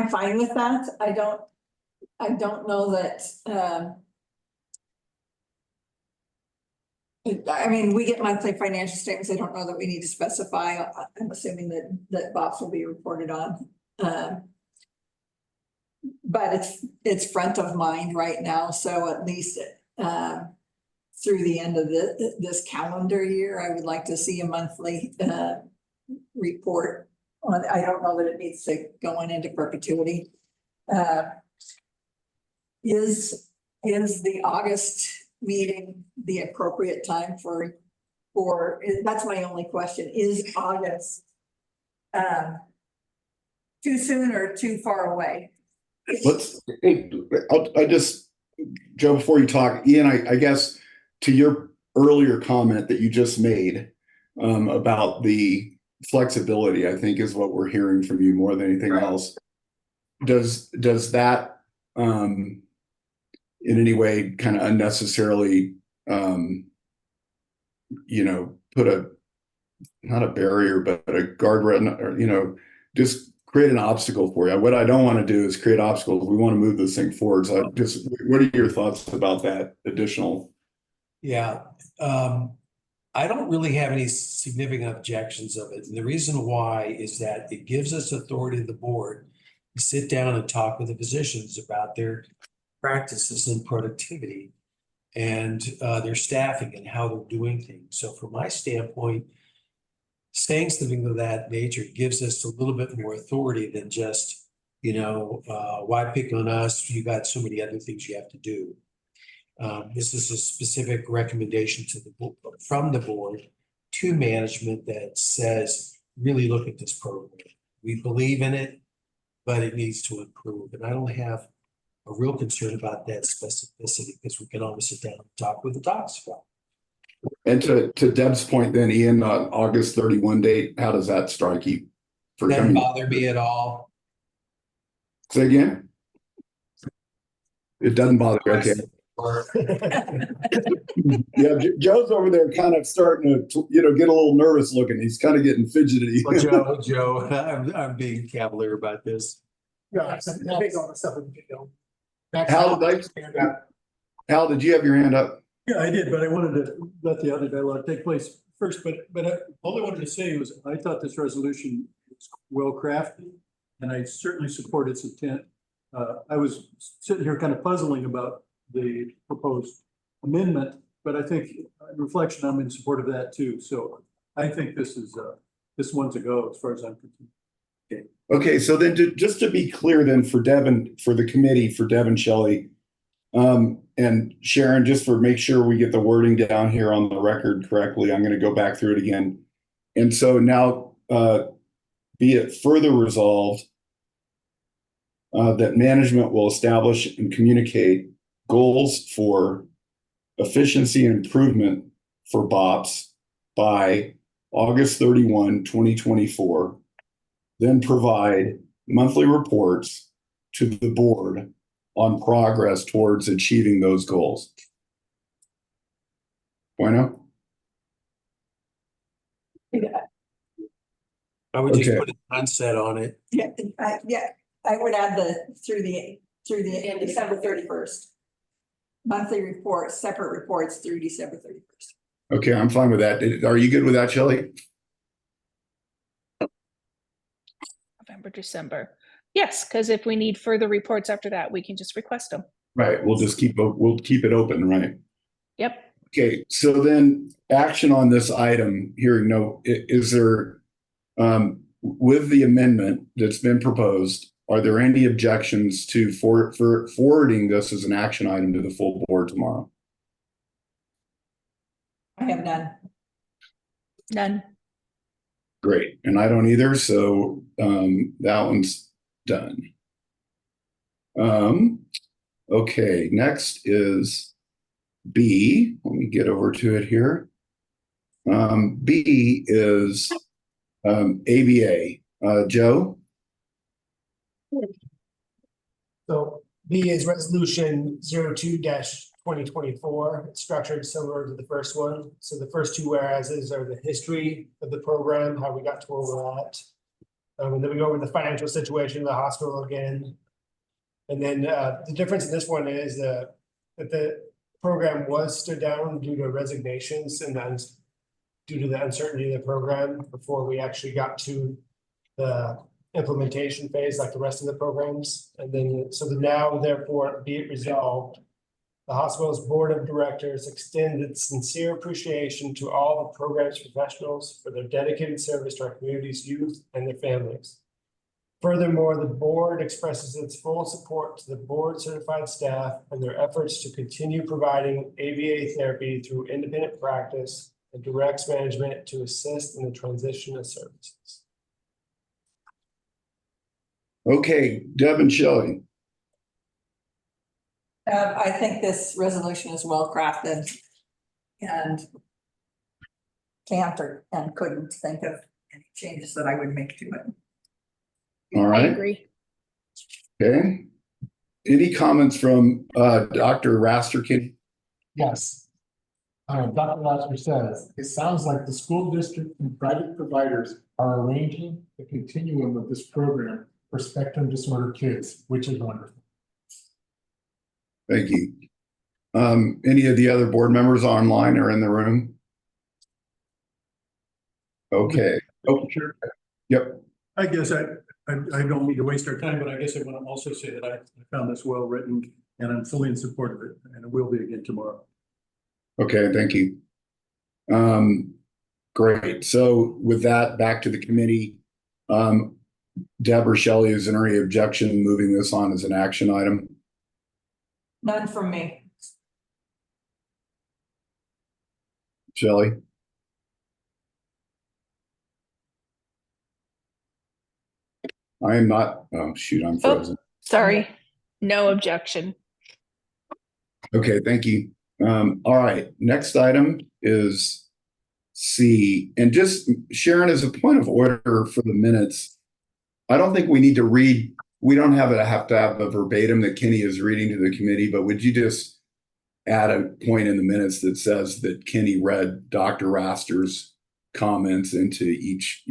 fine with that. I don't know that, I mean, we get monthly financial statements. I don't know that we need to specify. I'm assuming that BOPS will be reported on. But it's front of mind right now. So at least through the end of this calendar year, I would like to see a monthly report on. I don't know that it needs to go on into perpetuity. Is the August meeting the appropriate time for that's my only question. Is August too soon or too far away? Joe, before you talk, Ian, I guess to your earlier comment that you just made about the flexibility, I think, is what we're hearing from you more than anything else. Does that in any way kind of unnecessarily put not a barrier, but a guardrail, or just create an obstacle for you? What I don't want to do is create obstacles. We want to move this thing forward. So what are your thoughts about that additional? Yeah, I don't really have any significant objections of it. And the reason why is that it gives us authority to the board to sit down and talk with the physicians about their practices and productivity and their staffing and how they're doing things. So from my standpoint, saying something of that nature gives us a little bit more authority than just, why pick on us? You got so many other things you have to do. This is a specific recommendation from the board to management that says, really look at this program. We believe in it, but it needs to improve. And I don't have a real concern about that specificity because we can always sit down and talk with the docs about it. And to Deb's point, then, Ian, August 31 date, how does that strike you? Doesn't bother me at all. Say again? It doesn't bother you, okay. Yeah, Joe's over there kind of starting to, get a little nervous looking. He's kind of getting fidgety. Well, Joe, I'm being cavalier about this. Hal, did you have your hand up? Yeah, I did, but I wanted to let the other dialogue take place first. But all I wanted to say was I thought this resolution was well crafted, and I certainly support its intent. I was sitting here kind of puzzling about the proposed amendment, but I think on reflection, I'm in support of that too. So I think this one's a go as far as I'm concerned. Okay, so then just to be clear then for Devin, for the committee, for Devin, Shelley, and Sharon, just for make sure we get the wording down here on the record correctly, I'm going to go back through it again. And so now be it further resolved that management will establish and communicate goals for efficiency and improvement for BOPS by August 31, 2024, then provide monthly reports to the board on progress towards achieving those goals. Bueno? I would just Okay. put a sunset on it. Yeah, I would add through the December 31st. Monthly reports, separate reports through December 31st. Okay, I'm fine with that. Are you good with that, Shelley? November, December. Yes, because if we need further reports after that, we can just request them. Right, we'll keep it open, right? Yep. Okay, so then action on this item, hearing no, is there, with the amendment that's been proposed, are there any objections to for forwarding this as an action item to the full board tomorrow? I have none. None. Great, and I don't either, so that one's done. Okay, next is B. Let me get over to it here. B is ABA. Joe? So B is resolution 02-2024. It's structured similar to the first one. So the first two whereases are the history of the program, how we got to where we're at. And then we go over the financial situation of the hospital again. And then the difference in this one is that the program was stood down due to resignations and then due to the uncertainty of the program before we actually got to the implementation phase like the rest of the programs. And then so now therefore be it resolved, the hospital's board of directors extend its sincere appreciation to all the program's professionals for their dedicated service to our community's youth and their families. Furthermore, the board expresses its full support to the board certified staff and their efforts to continue providing ABA therapy through independent practice and directs management to assist in the transition of services. Okay, Deb and Shelley. I think this resolution is well crafted and can't and couldn't think of any changes that I would make to it. All I right, agree. okay. Any comments from Dr. Rasterkin? Yes. Dr. Lasser says, it sounds like the school district and private providers are arranging the continuum of this program for spectrum disorder kids, which is wonderful. Thank you. Any of the other board members online or in the room? Okay. Oh, Sure. yep. I guess I don't mean to waste our time, but I guess I want to also say that I found this well written and I'm fully in support of it, and it will be again tomorrow. Okay, thank you. Great. So with that, back to the committee. Deb or Shelley, is there any objection moving this on as an action item? None from me. Shelley? I am not, oh shoot, I'm frozen. Sorry, no objection. Okay, thank you. All right, next item is C. And just Sharon, as a point of order for the minutes, I don't think we need to read, we don't have to have a verbatim that Kenny is reading to the committee, but would you just add a point in the minutes that says that Kenny read Dr. Raster's comments into each,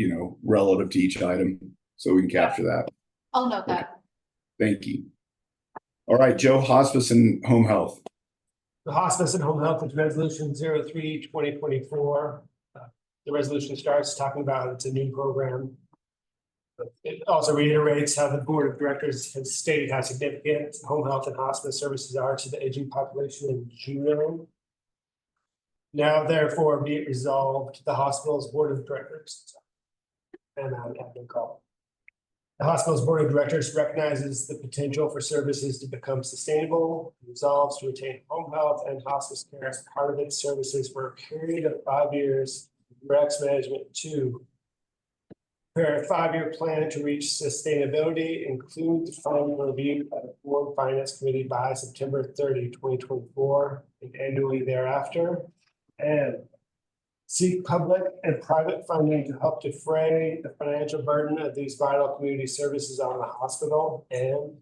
relative to each item, so we can capture that. I'll note that. Thank you. All right, Joe, hospice and home health. The hospice and home health is resolution 03/2024. The resolution starts talking about it's a new program. It also reiterates how the board of directors has stated how significant home health and hospice services are to the aging population in Juneau. Now therefore be it resolved, the hospital's board of directors. And I have been called. The hospital's board of directors recognizes the potential for services to become sustainable, resolves to retain home health and hospice care as part of its services for a period of 5 years. Directs management to prepare a 5-year plan to reach sustainability, include the final review by the board finance committee by September 30, 2024, and annually thereafter, and seek public and private funding to help defray the financial burden of these vital community services on the hospital, and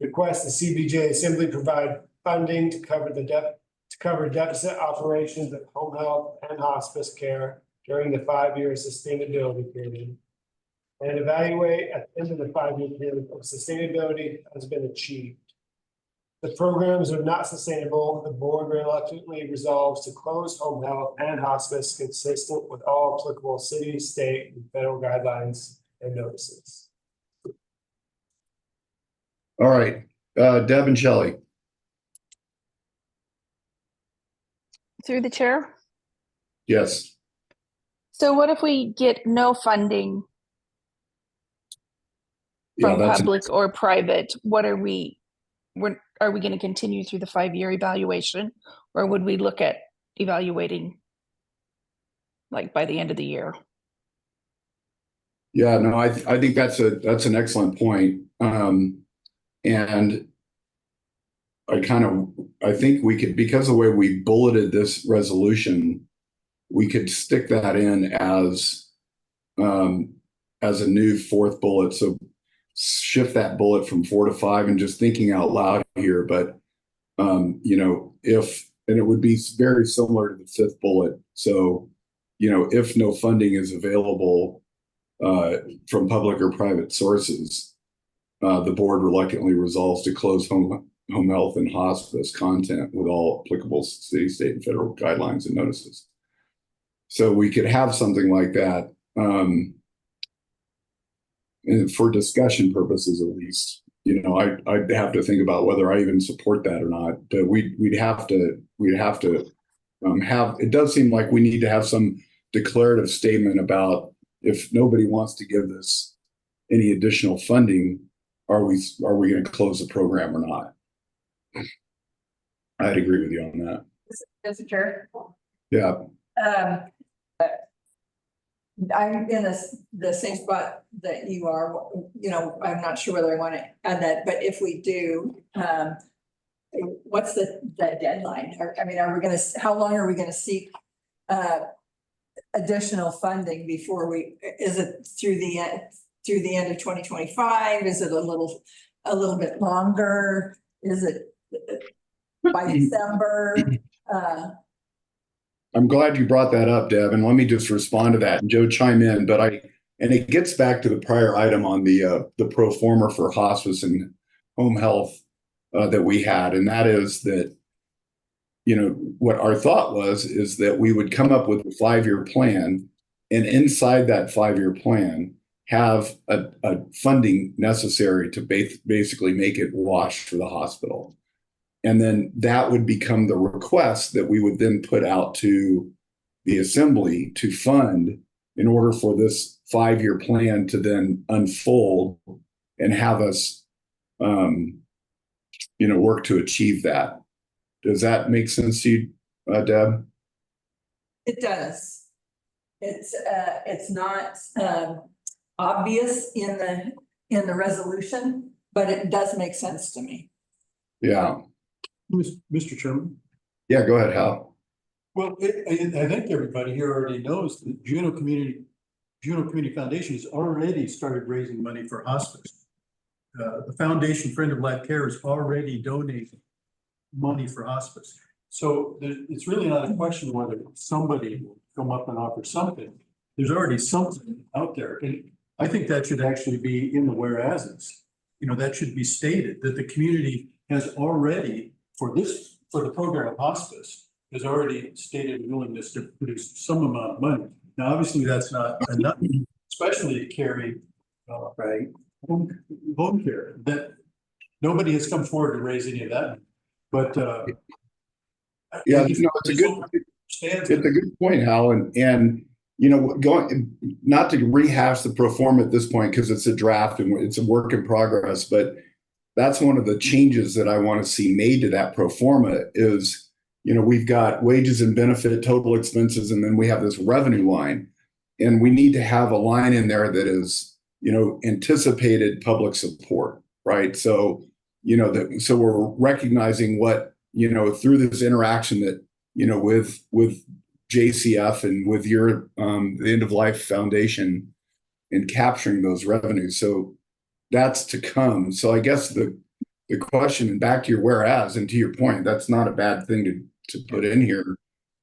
request the CBJ Assembly provide funding to cover deficit operations of home health and hospice care during the 5-year sustainability period, and evaluate at the end of the 5-year period if sustainability has been achieved. The programs are not sustainable. The board reluctantly resolves to close home health and hospice consistent with all applicable city, state, and federal guidelines and notices. All right, Deb and Shelley. Through the chair. Yes. So what if we get no funding from public or private? What are we going to continue through the 5-year evaluation, or would we look at evaluating like by the end of the year? Yeah, no, I think that's an excellent point. And I think we could, because of the way we bulleted this resolution, we could stick that in as a new 4th bullet. So shift that bullet from 4 to 5, and just thinking out loud here, but and it would be very similar to the 5th bullet. So, if no funding is available from public or private sources, the board reluctantly resolves to close home health and hospice content with all applicable city, state, and federal guidelines and notices. So we could have something like that. And for discussion purposes, at least, I'd have to think about whether I even support that or not. We'd have to have, it does seem like we need to have some declarative statement about, if nobody wants to give this any additional funding, are we going to close the program or not? I'd agree with you on that. Mr. Chair. Yeah. I'm in the same spot that you are. I'm not sure whether I want to add that, but if we do, what's the deadline? Are we going to, how long are we going to seek additional funding before is it through the end of 2025? Is it a little bit longer? Is it by December? I'm glad you brought that up, Deb, and let me just respond to that and Joe chime in, and it gets back to the prior item on the pro forma for hospice and home health that we had, and that is that, you know, what our thought is that we would come up with a 5-year plan, and inside that 5-year plan have a funding necessary to basically make it wash for the hospital. And then that would become the request that we would then put out to the assembly to fund in order for this 5-year plan to then unfold and have us, work to achieve that. Does that make sense to you, Deb? It does. It's not obvious in the resolution, but it does make sense to me. Yeah. Mr. Chairman. Yeah, go ahead, Hal. Well, I think everybody here already knows that Juneau Community Foundation has already started raising money for hospice. The Foundation Friend of Life Care is already donating money for hospice. So it's really not a question whether somebody will come up and offer something. There's already something out there. And I think that should actually be in the whereases. You know, that should be stated that the community has already, for the program of hospice, has already stated a willingness to produce some amount of money. Now, obviously, that's not enough, especially to carry home care. That nobody has come forward to raise any of that. But yeah, it's a good point, Hal, and going not to rehash the pro forma at this point because it's a draft and it's a work in progress, but that's one of the changes that I want to see made to that pro forma is, we've got wages and benefit, total expenses, and then we have this revenue line. And we need to have a line in there that is, anticipated public support, right? So, so we're recognizing what, through this interaction that, with JCF and with your, the End of Life Foundation and capturing those revenues. So that's to come. So I guess the question, and back to your whereas, and to your point, that's not a bad thing to put in here.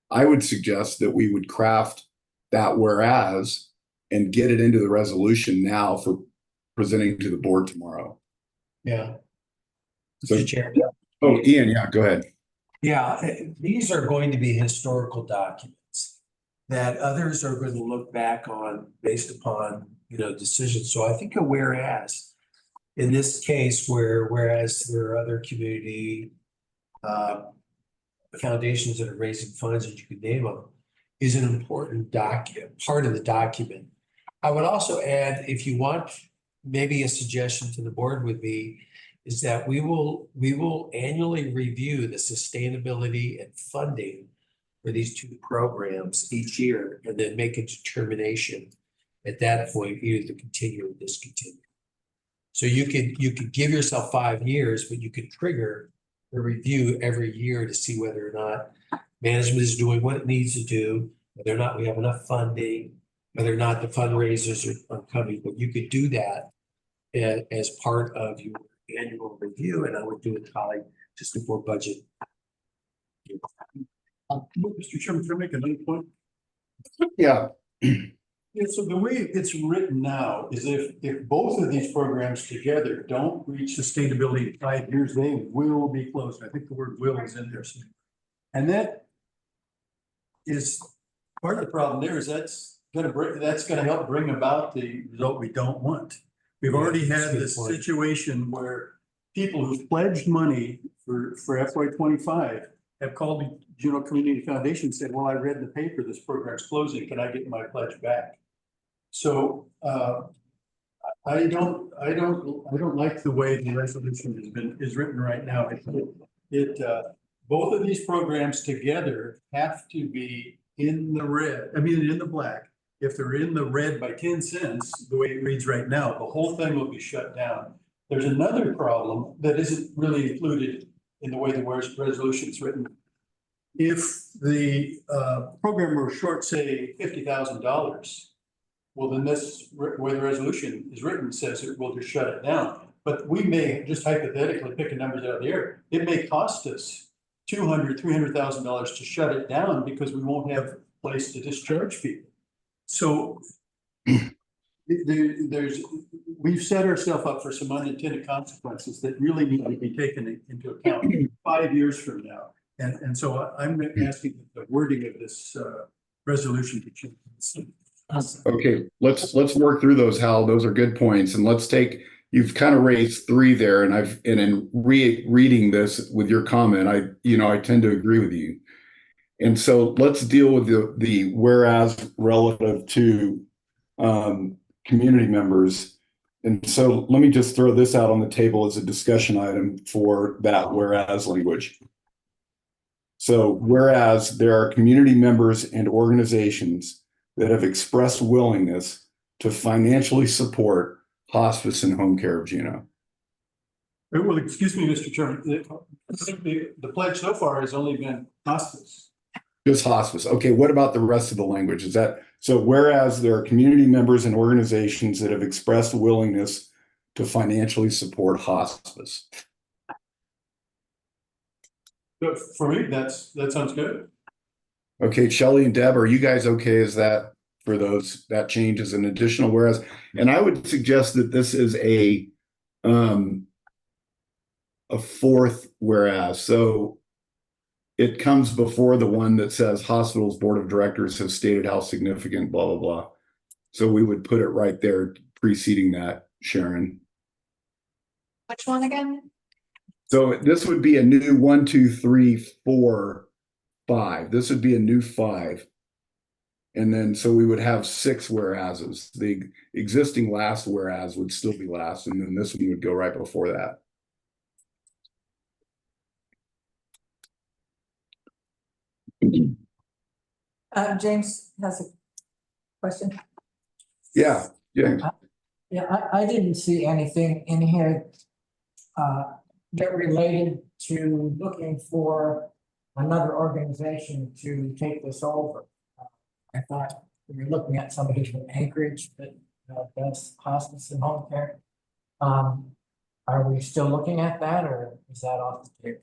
I would suggest that we would craft that whereas and get it into the resolution now for presenting to the board tomorrow. Yeah. So, Mr. Chairman. Oh, Ian, yeah, go ahead. Yeah, these are going to be historical documents that others are going to look back on based upon, decisions. So I think a whereas in this case whereas there are other community foundations that are raising funds, and you could name them, is an important part of the document. I would also add, if you want, maybe a suggestion to the board would be, is that we will annually review the sustainability and funding for these two programs each year, and then make a determination at that point, either to continue or discontinue. So you could give yourself 5 years, but you could trigger the review every year to see whether or not management is doing what it needs to do, whether or not we have enough funding, whether or not the fundraisers are coming. But you could do that as part of your annual review, and I would do it, Holly, just before budget. Mr. Chairman, can I make another point? Yeah. Yeah, so the way it's written now is if both of these programs together don't reach sustainability in 5 years, they will be closed. I think the word will is in there. And that is part of the problem there is that's gonna help bring about the result we don't want. We've already had this situation where people who've pledged money for FY25 have called the Juneau Community Foundation and said, well, I read in the paper this program's closing. Can I get my pledge back? So I don't like the way the resolution is written right now. Both of these programs together have to be in the red, in the black. If they're in the red by 10 cents, the way it reads right now, the whole thing will be shut down. There's another problem that isn't really included in the way the resolution is written. if the program were short, say, $50,000, well, then this, where the resolution is written, says it will just shut it down. But we may just hypothetically pick a numbers out of the air. It may cost us $300,000 to shut it down because we won't have a place to discharge people. So we've set ourselves up for some unintended consequences that really need to be taken into account 5 years from now. And so I'm asking the wording of this resolution to change. Okay, let's work through those, Hal. Those are good points. And let's take, you've kind of raised three there, and in reading this with your comment, I tend to agree with you. And so let's deal with the whereas relative to community members. And so let me just throw this out on the table as a discussion item for that whereas language. So whereas there are community members and organizations that have expressed willingness to financially support hospice and home care of Juneau. Well, excuse me, Mr. Chairman, I think the pledge so far has only been hospice. Just hospice. Okay, what about the rest of the language? Is that, so whereas there are community members and organizations that have expressed willingness to financially support hospice. But for me, that sounds good. Okay, Shelley and Deb, are you guys okay as that for that change as an additional whereas? And I would suggest that this is a fourth whereas. So it comes before the one that says hospital's board of directors have stated how significant, blah, blah, blah. So we would put it right there preceding that, Sharon. Which one again? So this would be a new 1, 2, 3, 4, 5. This would be a new 5. And then, so we would have 6 whereases. The existing last whereas would still be last, and then this one would go right before that. James has a question. Yeah, James. Yeah, I didn't see anything in here that related to looking for another organization to take this over. I thought we were looking at somebody from Anchorage that does hospice and home care. Are we still looking at that, or is that off the table?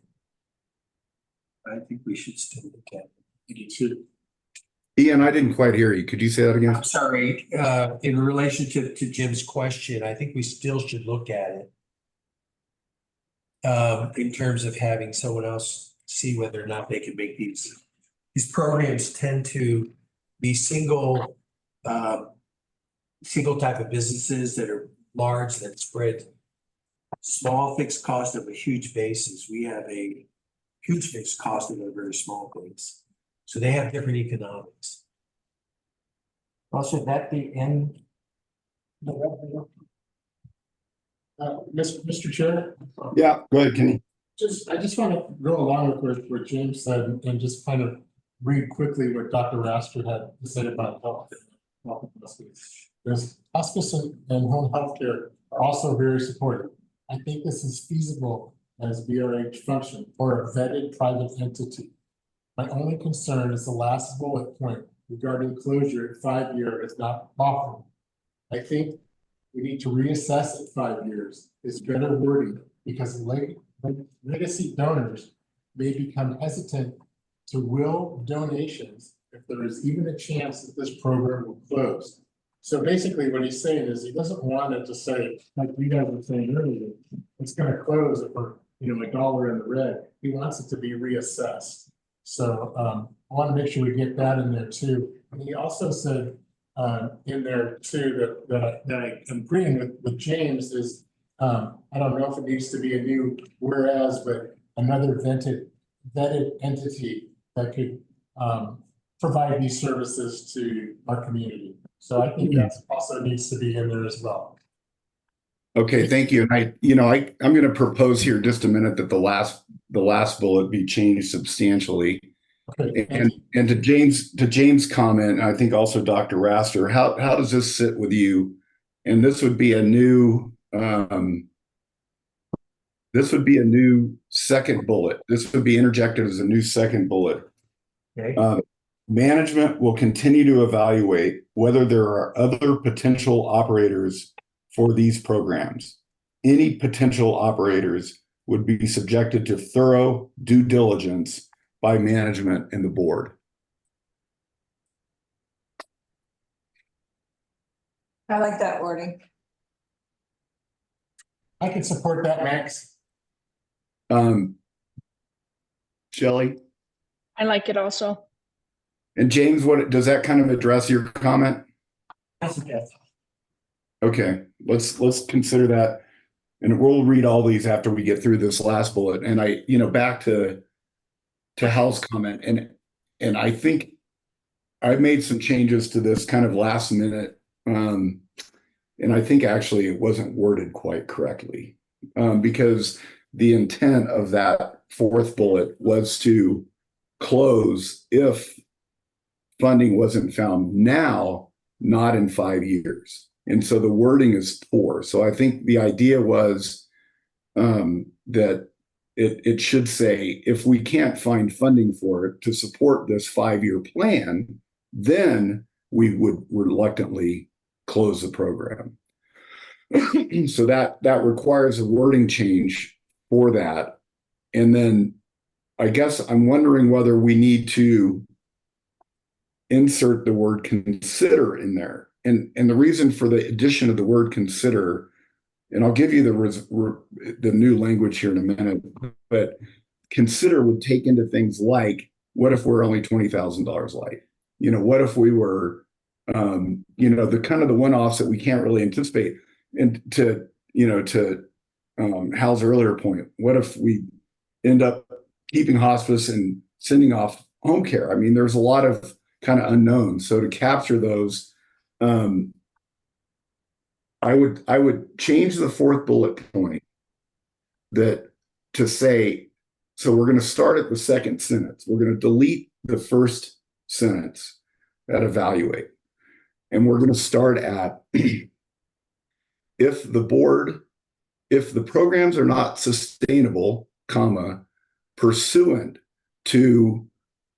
I think we should still look at it. You too. Ian, I didn't quite hear you. Could you say that again? I'm sorry, in relationship to Jim's question, I think we still should look at it. In terms of having someone else see whether or not they can make these programs tend to be single type of businesses that are large, that spread small fixed cost of a huge basis. We have a huge fixed cost of a very small base. So they have different economics. Well, should that be in the revenue? Mr. Chair? Yeah, go ahead, Kenny. I just want to go along with what James said and just kind of read quickly what Dr. Raster had to say about health. There's hospice and home health care are also very supportive. I think this is feasible as VRH function or a vetted private entity. My only concern is the last bullet point regarding closure at 5 years is not often. I think we need to reassess at 5 years is better wording because legacy donors may become hesitant to will donations if there is even a chance that this program will close. So basically what he's saying is he doesn't want it to say, like you guys were saying earlier, it's going to close if we're, $1 in the red. He wants it to be reassessed. So I want to make sure we get that in there too. And he also said in there too that I am agreeing with James is I don't know if it needs to be a new whereas, but another vetted entity that could provide these services to our community. So I think that also needs to be in there as well. Okay, thank you. And I'm going to propose here just a minute that the last bullet be changed substantially. Okay. And to James' comment, I think also Dr. Raster, how does this sit with you? And this would be a new second bullet. This would be interjected as a new second bullet. Okay. Management will continue to evaluate whether there are other potential operators for these programs. Any potential operators would be subjected to thorough due diligence by management and the board. I like that wording. I can support that, Max. Shelley I like it also. and James, what does that kind of address your comment? Yes. Okay, let's consider that. And we'll read all these after we get through this last bullet. And I, back to Hal's comment, and I think I made some changes to this kind of last minute. And I think actually it wasn't worded quite correctly. Because the intent of that fourth bullet was to close if funding wasn't found now, not in 5 years. And so the wording is poor. So I think the idea was that it should say, if we can't find funding for it to support this 5-year plan, then we would reluctantly close the program. So that requires a wording change for that. And then I guess I'm wondering whether we need to insert the word consider in there. And the reason for the addition of the word consider, and I'll give you the new language here in a minute, but consider would take into things like, what if we're only $20,000 light? What if we were, the kind of the one-offs that we can't really anticipate. And to Hal's earlier point, what if we end up keeping hospice and sending off home care? I mean, there's a lot of kind of unknowns. So to capture those, I would change the fourth bullet point that to say, so we're going to start at the second sentence. We're going to delete the first sentence at evaluate. And we're going to start at if the programs are not sustainable, comma, pursuant to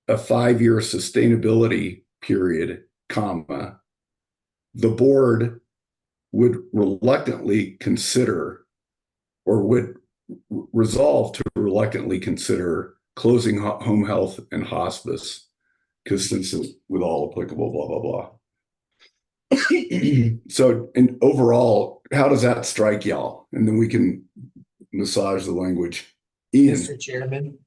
a 5-year sustainability period, comma, the board would reluctantly consider or would resolve to reluctantly consider closing home health and hospice, consistent with all applicable, blah, blah, blah. So, and overall, how does that strike y'all? And then we can massage the language. Ian. Mr. Chairman,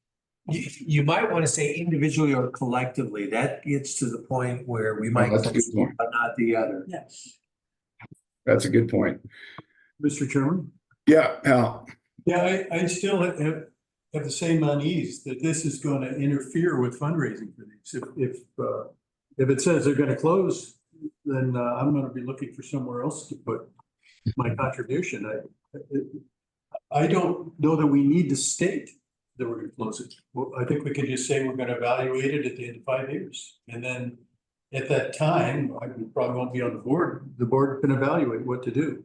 you might want to say individually or collectively. That gets to the point where we might, that's a good point. but not the other. Yes. That's a good point. Mr. Chairman? Yeah, Hal. Yeah, I still have the same unease that this is going to interfere with fundraising for these. If it says they're going to close, then I'm going to be looking for somewhere else to put my contribution. I don't know that we need to state that we're going to close it. Well, I think we can just say we're going to evaluate it at the end of 5 years. And then at that time, I probably won't be on the board. The board can evaluate what to do.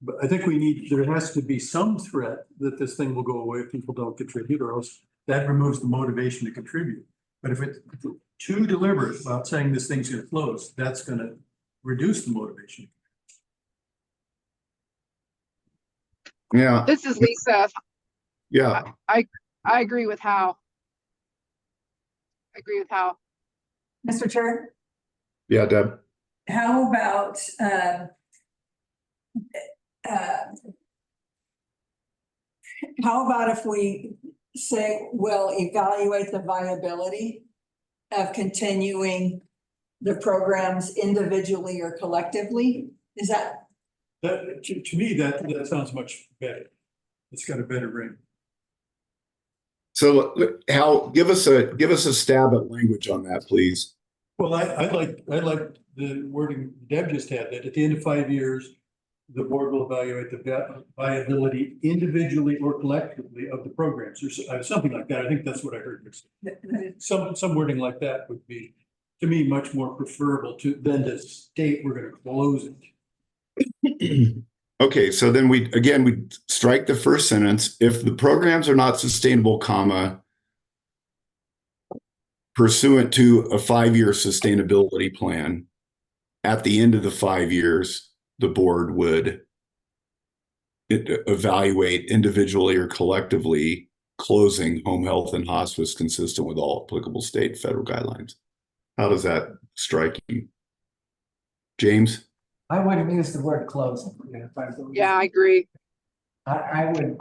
But I think there has to be some threat that this thing will go away if people don't contribute, or else that removes the motivation to contribute. But if it's too deliberate about saying this thing's going to close, that's going to reduce the motivation. Yeah. This is Lisa. Yeah. I agree with Hal. Mr. Chair, Yeah, Deb. how about, how about if we say, we'll evaluate the viability of continuing the programs individually or collectively? Is that? That, to me, that sounds much better. It's got a better ring. So Hal, give us a stab at language on that, please. Well, I like the wording Deb just had, that at the end of 5 years, the board will evaluate the viability individually or collectively of the programs, or something like that. I think that's what I heard. Some wording like that would be, to me, much more preferable than to state we're going to close it. Okay, so then we strike the first sentence. If the programs are not sustainable, comma, pursuant to a 5-year sustainability plan, at the end of the 5 years, the board would evaluate individually or collectively closing home health and hospice consistent with all applicable state and federal guidelines. How does that strike you? James? I wouldn't use the word closing. Yeah, I agree. I would.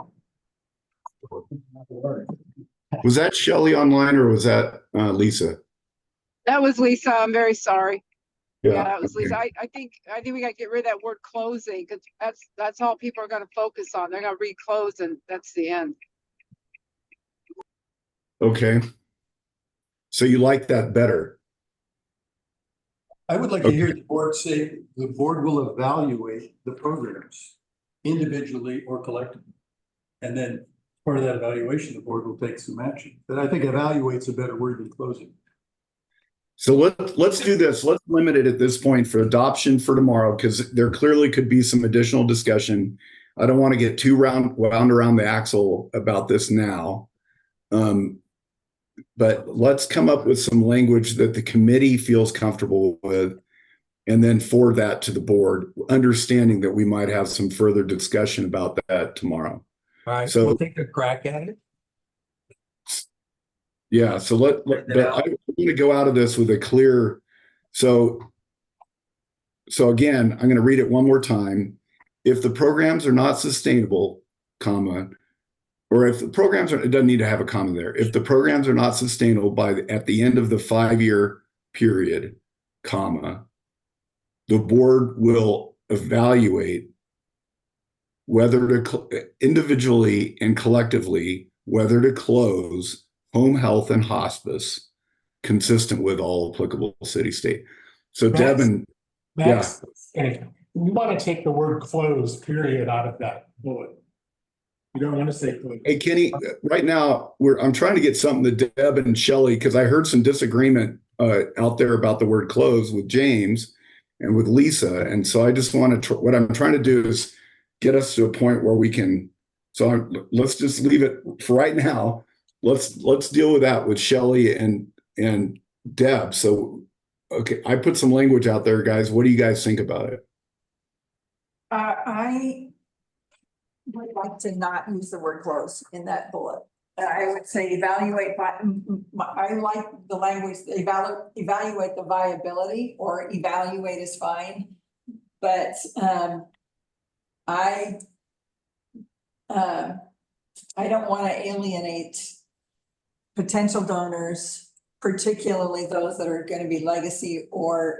Was that Shelley online or was that Lisa? That was Lisa. I'm very sorry. Yeah, that was okay. Lisa. I think we gotta get rid of that word closing, because that's all people are gonna focus on. They're gonna reclose and that's the end. Okay. So you like that better? I would like to hear the board say, the board will evaluate the programs individually or collectively. And then part of that evaluation, the board will take some action. But I think evaluate's a better word than closing. So let's do this. Let's limit it at this point for adoption for tomorrow, because there clearly could be some additional discussion. I don't want to get too wound around the axle about this now. But let's come up with some language that the committee feels comfortable with, and then forward that to the board, understanding that we might have some further discussion about that tomorrow. All right, So- we'll take a crack at it. Yeah, so but I want to go out of this with a clear, so again, I'm going to read it one more time. If the programs are not sustainable, comma, or if the programs are, it doesn't need to have a comma there. If the programs are not sustainable at the end of the 5-year period, comma, the board will evaluate whether to individually and collectively, whether to close home health and hospice consistent with all applicable city, state. So Deb and Max, we want to take the word close, period, out of that bullet. You don't want to say close. hey, Kenny, right now I'm trying to get something to Deb and Shelley, because I heard some disagreement out there about the word close with James and with Lisa. And so I just want to, what I'm trying to do is get us to a point where we can, let's just leave it for right now. Let's deal with that with Shelley and Deb. So, okay, I put some language out there, guys. What do you guys think about it? I would like to not use the word close in that bullet. I would say evaluate, I like the language, evaluate the viability, or evaluate is fine. But I don't want to alienate potential donors, particularly those that are going to be legacy or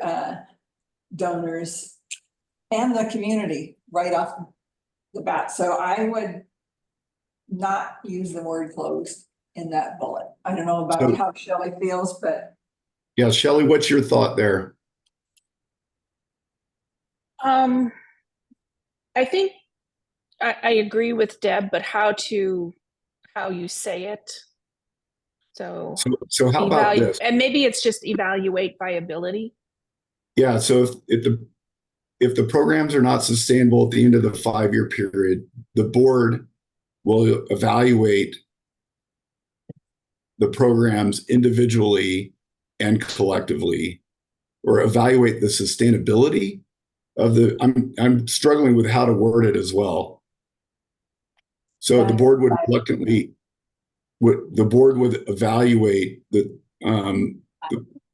donors, and the community right off the bat. So I would not use the word closed in that bullet. I don't know about how Shelley feels, but. Yeah, Shelley, what's your thought there? I think I agree with Deb, but how you say it. So how about this? And maybe it's just evaluate viability. Yeah, so if the programs are not sustainable at the end of the 5-year period, the board will evaluate the programs individually and collectively, or evaluate the sustainability of the, I'm struggling with how to word it as well. So the board would reluctantly, the board would evaluate the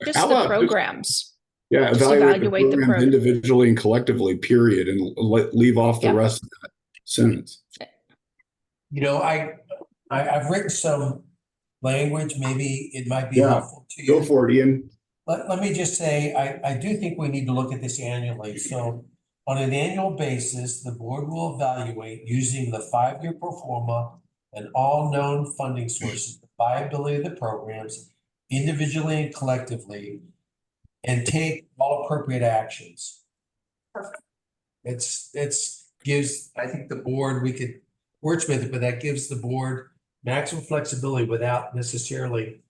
just the programs. Yeah, evaluate the programs individually and collectively, period, and leave off the rest of that sentence. You know, I've written some language, maybe it might be helpful to you. Go for it, Ian. Let me just say, I do think we need to look at this annually. So on an annual basis, the board will evaluate using the 5-year pro forma and all known funding sources, the viability of the programs individually and collectively, and take all appropriate actions. Perfect. It's gives, I think the board, we could wordsmith it, but that gives the board maximum flexibility without necessarily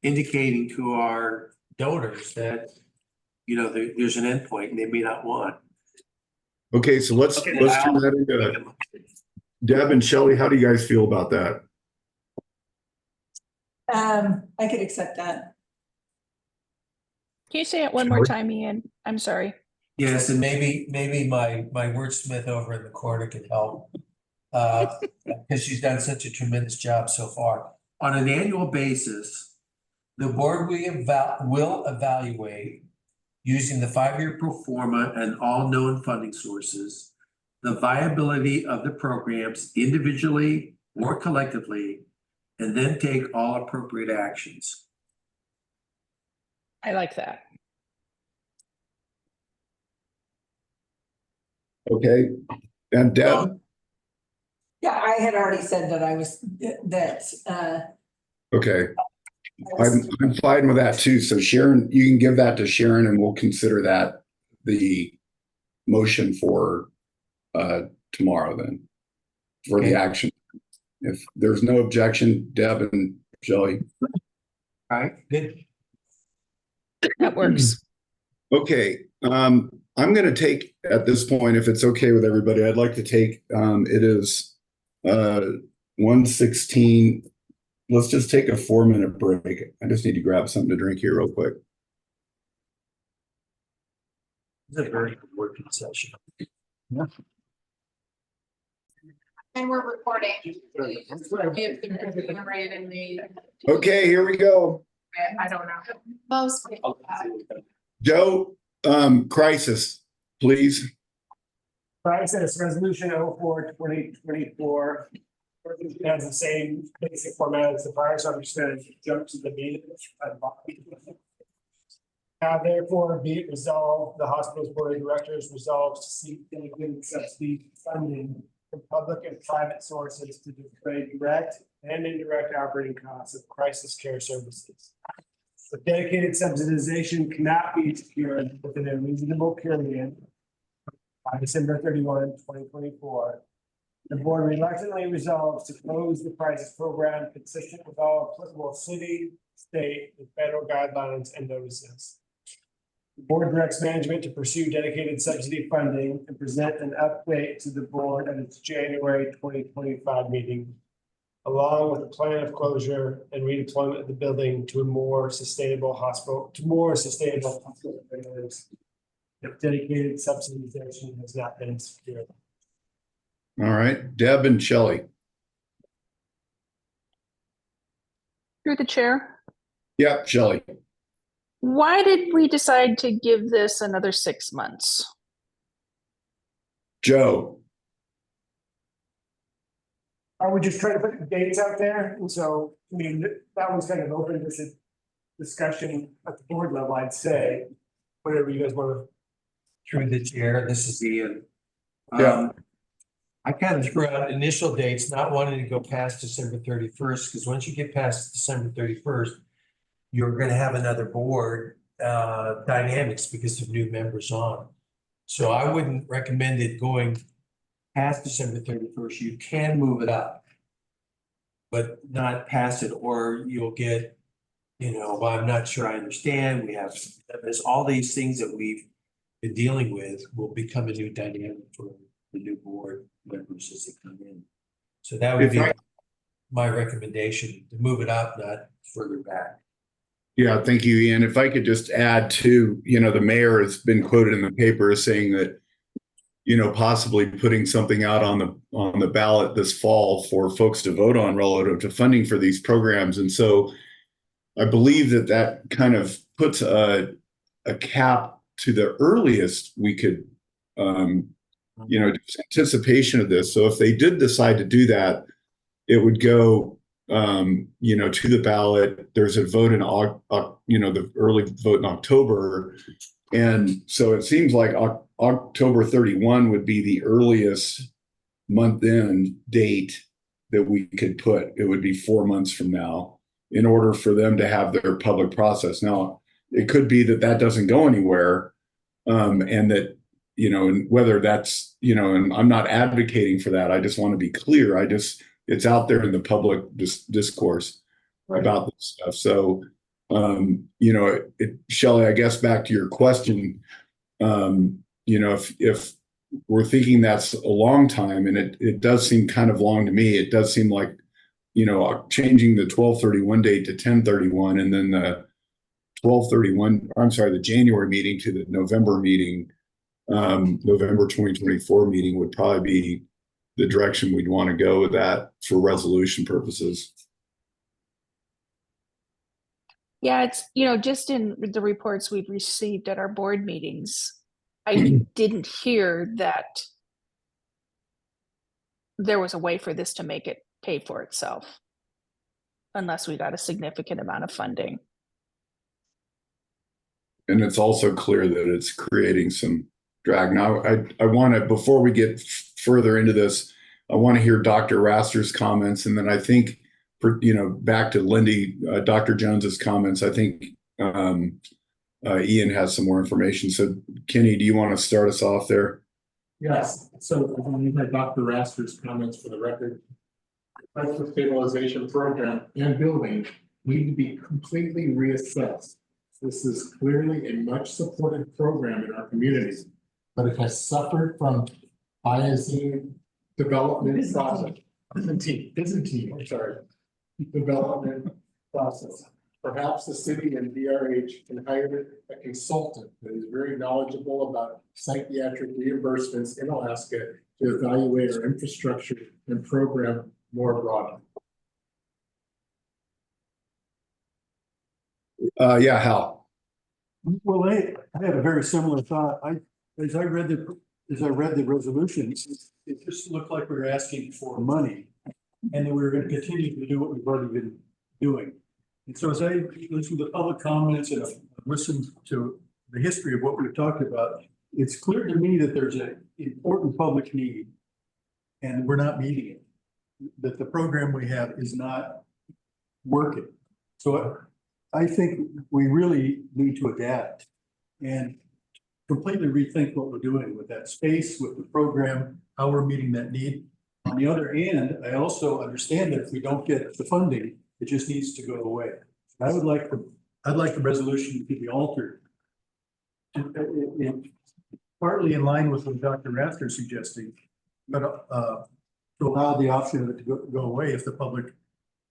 indicating to our donors that, you know, there's an endpoint and they may not want. Okay, so let's turn that into Deb and Shelley. How do you guys feel about that? I could accept that. Can you say it one more time, Ian? I'm sorry. Yes, and maybe my wordsmith over in the corner can help. Because she's done such a tremendous job so far. On an annual basis, the board will evaluate using the 5-year pro forma and all known funding sources, the viability of the programs individually or collectively, and then take all appropriate actions. I like that. Okay, and Deb, Yeah, I had already said that okay, I'm fine with that too. So Sharon, you can give that to Sharon and we'll consider that the motion for tomorrow then, for the action. If there's no objection, Deb and Shelley. All right, good. That works. Okay, I'm gonna take, at this point, if it's okay with everybody, I'd like to take, it is 1:16. Let's just take a 4-minute break. I just need to grab something to drink here real quick. It's a very good working session. And we're recording. Okay, here we go. I don't know. Most people. Joe, crisis, please. Crisis Resolution 04-2024. It has the same basic format as the prior, so I'm just gonna jump to the meeting. Now therefore be it resolved, the hospital's board of directors resolves to seek delegated subsidy funding from public and private sources to defray direct and indirect operating costs of crisis care services. The dedicated subsidization cannot be secured within a reasonable period by December 31, 2024. The board reluctantly resolves to close the crisis program consistent with all applicable city, state, and federal guidelines and notices. The board directs management to pursue dedicated subsidy funding and present an update to the board at its January 2025 meeting, along with a plan of closure and redeployment of the building to a more sustainable hospital, standards. If dedicated subsidization has not been secured. All right, Deb and Shelley. Through the chair. Yep, Shelley. Why did we decide to give this another 6 months? Joe. I would just try to put the dates out there, and so, I mean, that one's kind of open to discussion at the board level, I'd say. Whatever you guys want to. Through the chair, this is Ian. Yeah. I kind of threw out initial dates, not wanting to go past December 31st, because once you get past December 31st, you're gonna have another board dynamics because of new members on. So I wouldn't recommend it going past December 31st. You can move it up, but not past it, or you'll get, well, I'm not sure I understand. There's all these things that we've been dealing with will become a new dynamic for the new board members as they come in. So that would be my recommendation, to move it up, not further back. Yeah, thank you, Ian. If I could just add to, the mayor has been quoted in the paper as saying that, possibly putting something out on the ballot this fall for folks to vote on relative to funding for these programs. And so I believe that kind of puts a cap to the earliest we could, just anticipation of this. So if they did decide to do that, it would go, to the ballot. There's a vote in, the early vote in October. And so it seems like October 31 would be the earliest month end date that we could put. It would be 4 months from now in order for them to have their public process. Now, it could be that doesn't go anywhere. And that, and whether that's, and I'm not advocating for that. I just want to be clear. It's out there in the public discourse about this stuff. So, Shelley, I guess back to your question, if we're thinking that's a long time, and it does seem kind of long to me, it does seem like, changing the 12/31 date to 10/31 and then the the January meeting to the November meeting, November 2024 meeting would probably be the direction we'd want to go with that for resolution purposes. Yeah, it's, just in the reports we've received at our board meetings, I didn't hear that there was a way for this to make it pay for itself unless we got a significant amount of funding. And it's also clear that it's creating some drag. Now, I want to, before we get further into this, I want to hear Dr. Raster's comments, and then I think, back to Lindy, Dr. Jones's comments. I think Ian has some more information. So, Kenny, do you want to start us off there? Yes, so when you had Dr. Raster's comments for the record, the crisis stabilization program and building need to be completely reassessed. This is clearly a much supported program in our communities, but it has suffered from Byzantine development process. Byzantine, I'm sorry, development process. Perhaps the city and DRH can hire a consultant that is very knowledgeable about psychiatric reimbursements in Alaska to evaluate our infrastructure and program more broadly. Yeah, Hal. Well, I had a very similar thought. As I read the resolution, it just looked like we were asking for money, and that we were going to continue to do what we've already been doing. And so as I listened to the public comments and listened to the history of what we've talked about, it's clear to me that there's an important public need, and we're not meeting it. That the program we have is not working. So I think we really need to adapt and completely rethink what we're doing with that space, with the program, how we're meeting that need. On the other hand, I also understand that if we don't get the funding, it just needs to go away. I'd like the resolution to be altered. Partly in line with what Dr. Raster is suggesting, but to allow the option of it to go away if the public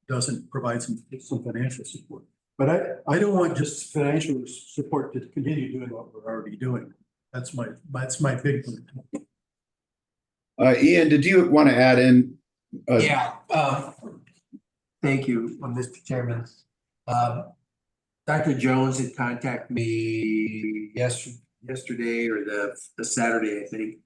doesn't provide some financial support. But I don't want just financial support to continue doing what we're already doing. That's my big point. Ian, did you want to add in? Thank you, Mr. Chairman. Dr. Jones had contacted me yesterday or the Saturday, I think,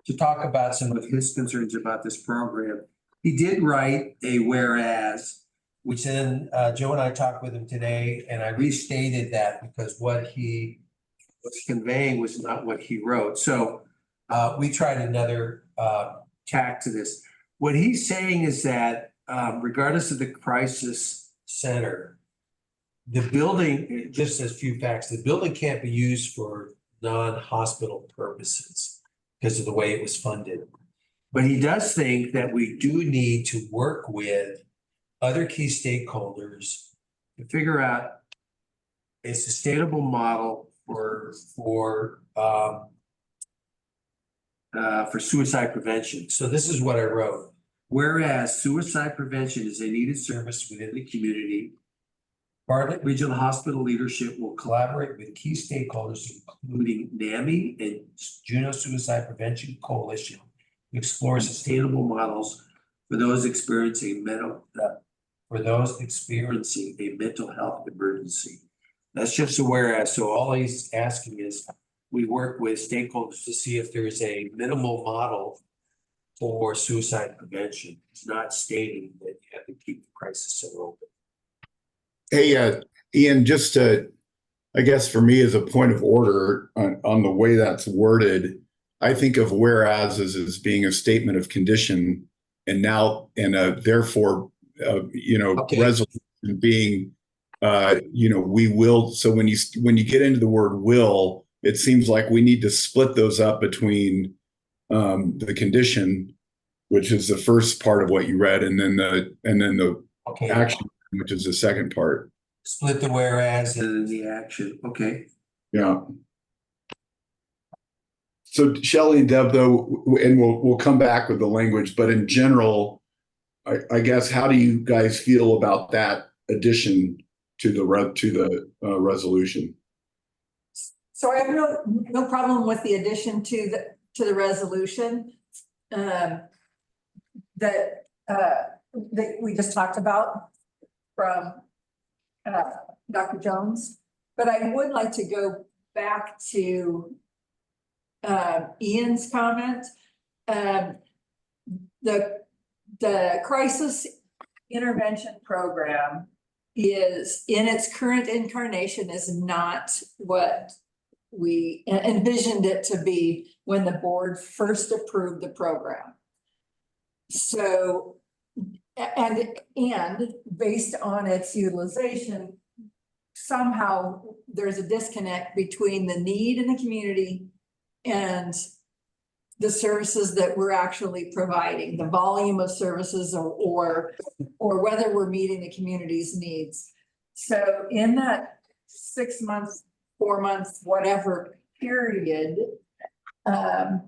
to talk about some of his concerns about this program. He did write a whereas, which then Joe and I talked with him today, and I restated that because what he was conveying was not what he wrote. So we tried another tack to this. What he's saying is that regardless of the crisis center, the building, just as few facts, the building can't be used for non-hospital purposes because of the way it was funded. But he does think that we do need to work with other key stakeholders to figure out a sustainable model for suicide prevention. So this is what I wrote. Whereas suicide prevention is a needed service within the community, Bartlett Regional Hospital leadership will collaborate with key stakeholders, including NAMI and Juneau Suicide Prevention Coalition, to explore sustainable models for those experiencing a mental health emergency. That's just a whereas. So all he's asking is we work with stakeholders to see if there is a minimal model for suicide prevention. It's not stating that you have to keep the crisis center open. Hey, Ian, just I guess for me as a point of order on the way that's worded, I think of whereas as being a statement of condition, and therefore, Okay. resolution being, we will. So when you get into the word will, it seems like we need to split those up between the condition, which is the first part of what you read, and then the action, which is the second part. Split the whereas and the action. Okay. Yeah. So Shelley and Deb, though, and we'll come back with the language, but in general, I guess, how do you guys feel about that addition to the resolution. So I have no problem with the addition to the resolution. That we just talked about from Dr. Jones. But I would like to go back to Ian's comment. The crisis intervention program is, in its current incarnation, is not what we envisioned it to be when the board first approved the program. So, and based on its utilization, somehow there's a disconnect between the need in the community and the services that we're actually providing, the volume of services or whether we're meeting the community's needs. So in that 6 months, 4 months, whatever period, I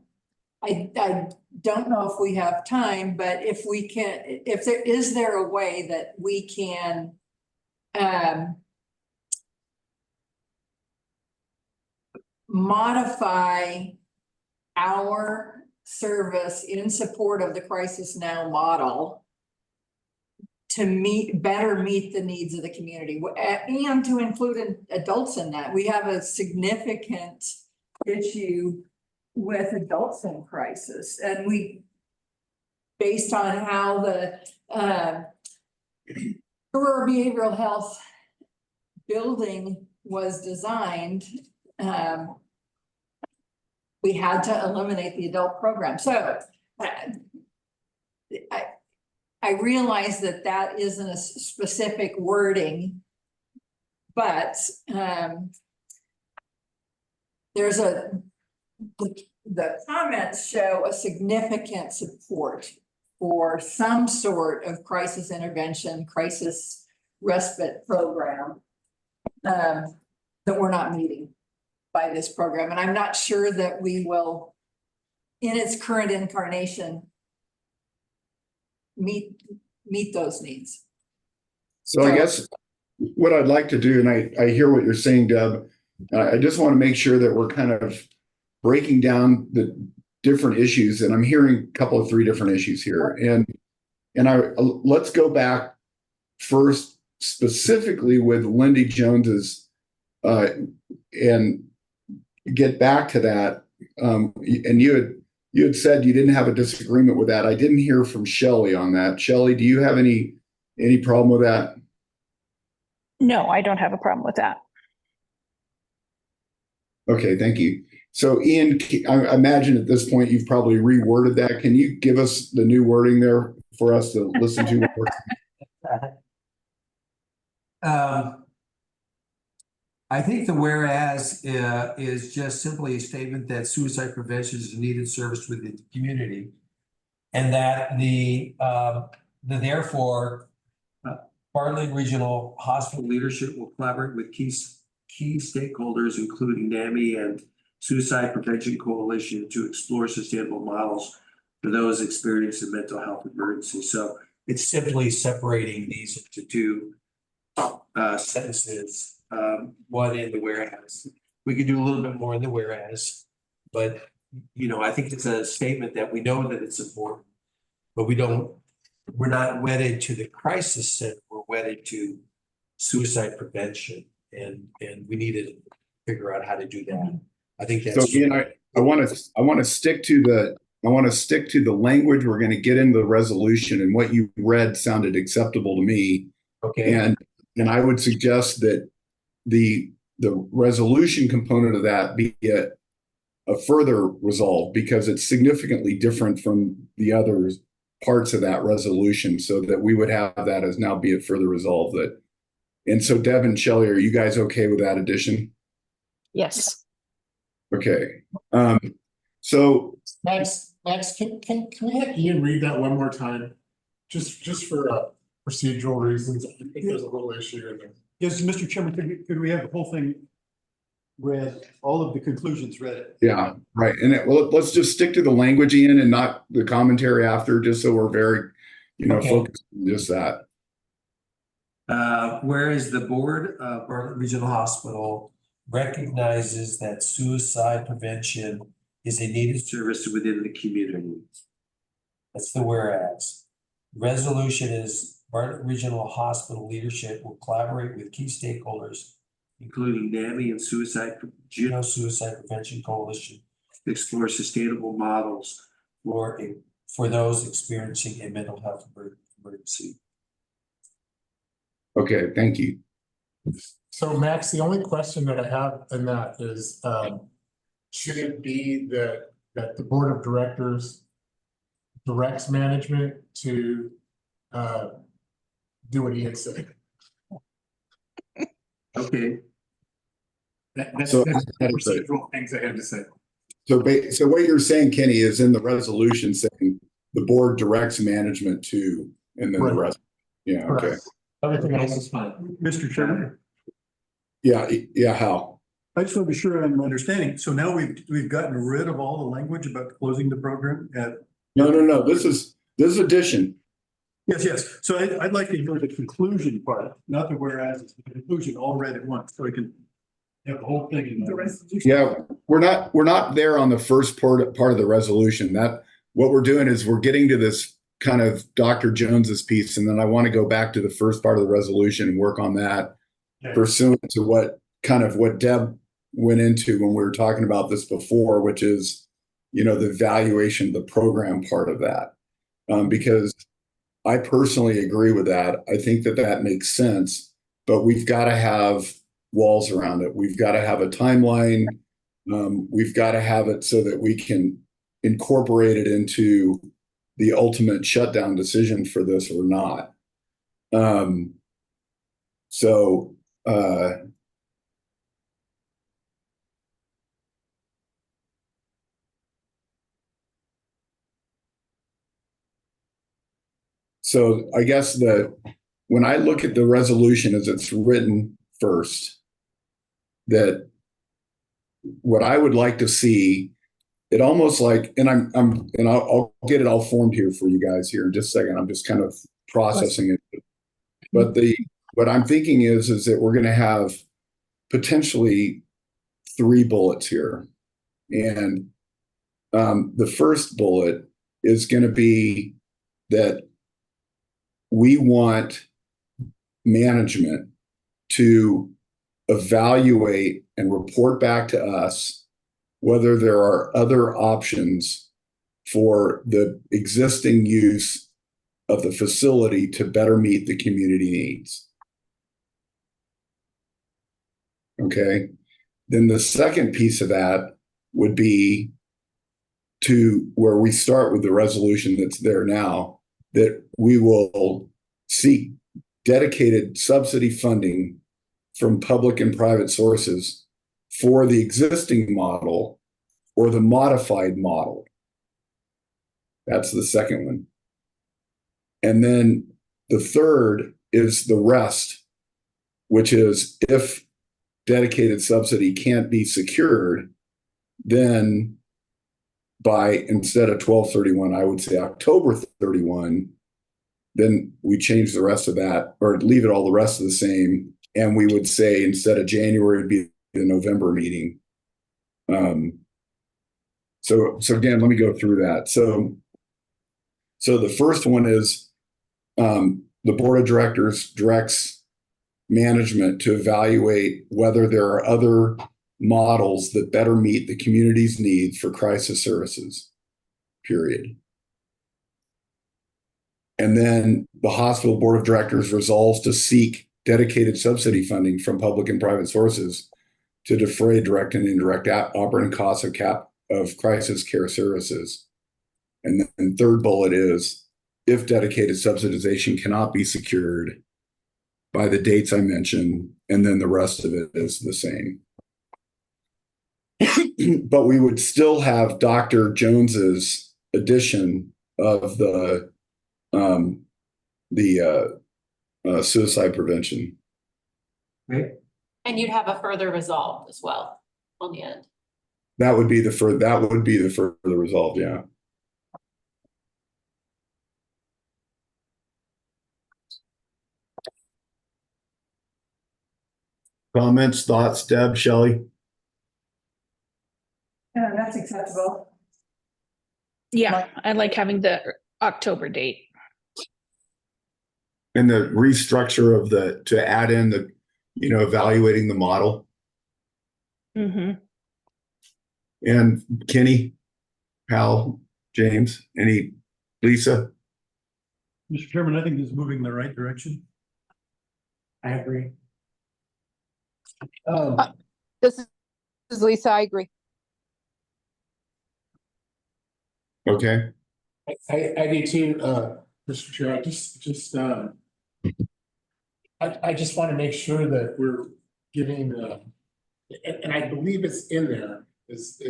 don't know if we have time, but if we can, is there a way that we can modify our service in support of the Crisis Now model to better meet the needs of the community and to include adults in that? We have a significant issue with adults in crisis, and based on how the rural behavioral health building was designed, we had to eliminate the adult program. So I realize that isn't a specific wording, but there's the comments show a significant support for some sort of crisis intervention, crisis respite program that we're not meeting by this program. And I'm not sure that we will, in its current incarnation, meet those needs. So I guess what I'd like to do, and I hear what you're saying, Deb, I just want to make sure that we're kind of breaking down the different issues, and I'm hearing a couple of 3 different issues here. And let's go back first specifically with Lindy Jones's and get back to that. And you had said you didn't have a disagreement with that. I didn't hear from Shelley on that. Shelley, do you have any problem with that? No, I don't have a problem with that. Okay, thank you. So Ian, I imagine at this point you've probably reworded that. Can you give us the new wording there for us to listen to? I think the whereas is just simply a statement that suicide prevention is a needed service within the community. And that therefore, Bartlett Regional Hospital leadership will collaborate with key stakeholders, including NAMI and Suicide Prevention Coalition, to explore sustainable models for those experiencing mental health emergencies. So it's simply separating these into 2 sentences. One in the whereas. We could do a little bit more in the whereas, but I think it's a statement that we know that it's important, but we're not wedded to the crisis center. We're wedded to suicide prevention, and we need to figure out how to do that. I think that's. So Ian, I want to stick to the language. We're going to get into the resolution, and what you read sounded acceptable to me. Okay. And I would suggest that the resolution component of that be a further resolve, because it's significantly different from the other parts of that resolution, so that we would have that as now be it further resolved. And so Deb and Shelley, are you guys okay with that addition? Yes. Okay. So Max, can we have Ian read that one more time? Just for procedural reasons. I think there's a little issue in there. Yes, Mr. Chairman, could we have the whole thing read, all of the conclusions read? yeah, right. And let's just stick to the language, Ian, and not the commentary after, just so we're very, Okay. focused on just that. Whereas the board of Bartlett Regional Hospital recognizes that suicide prevention is a needed service within the community. That's the whereas. Resolution is Bartlett Regional Hospital leadership will collaborate with key stakeholders, including NAMI and Juneau Suicide Prevention Coalition, to explore sustainable models for those experiencing a mental health emergency. Okay, thank you. So Max, the only question that I have in that is, should it be that the board of directors directs management to do what Ian said? Okay. That's So- procedural things I had to say. So what you're saying, Kenny, is in the resolution saying the board directs management to, and then the Right. rest. Yeah, okay. Correct. Everything else is fine. Mr. Chairman, Yeah, Hal. I just want to be sure I'm understanding. So now we've gotten rid of all the language about closing the program at. No, this is addition. Yes. So I'd like to hear the conclusion part, not the whereas, it's the conclusion all read at once, so we can have the whole thing in the resolution. Yeah, we're not there on the first part of the resolution. That what we're doing is we're getting to this kind of Dr. Jones's piece, and then I want to go back to the first part of the resolution and work on that pursuant to what Deb went into when we were talking about this before, which is, the valuation of the program part of that. Because I personally agree with that. I think that makes sense, but we've got to have walls around it. We've got to have a timeline. We've got to have it so that we can incorporate it into the ultimate shutdown decision for this or not. So I guess when I look at the resolution as it's written first, that what I would like to see, it almost like, and I'll get it all formed here for you guys here in just a second. I'm just kind of processing it. But what I'm thinking is that we're going to have potentially 3 bullets here. And the first bullet is going to be that we want management to evaluate and report back to us whether there are other options for the existing use of the facility to better meet the community needs. Okay. Then the second piece of that would be to where we start with the resolution that's there now, that we will seek dedicated subsidy funding from public and private sources for the existing model or the modified model. That's the second one. And then the third is the rest, which is if dedicated subsidy can't be secured, then by instead of 12/31, I would say October 31, then we change the rest of that or leave it all the rest of the same. And we would say instead of January, it'd be the November meeting. So again, let me go through that. So the first one is the board of directors directs management to evaluate whether there are other models that better meet the community's needs for crisis services, period. And then the hospital board of directors resolves to seek dedicated subsidy funding from public and private sources to defray direct and indirect operating costs of crisis care services. And then third bullet is if dedicated subsidization cannot be secured by the dates I mentioned, and then the rest of it is the same. But we would still have Dr. Jones's addition of the suicide prevention. Right. And you'd have a further resolve as well on the end. That would be the further resolve, yeah. Comments, thoughts, Deb, Shelley? Yeah, that's acceptable. Yeah, I like having the October date. And the restructure of to add in the, evaluating the model. Mm-hmm. And Kenny, Hal, James, Lisa? Mr. Chairman, I think this is moving in the right direction. I agree. This is Lisa, I agree. Okay, I do too, Mr. Chair, I just want to make sure that we're giving, and I believe it's in there, is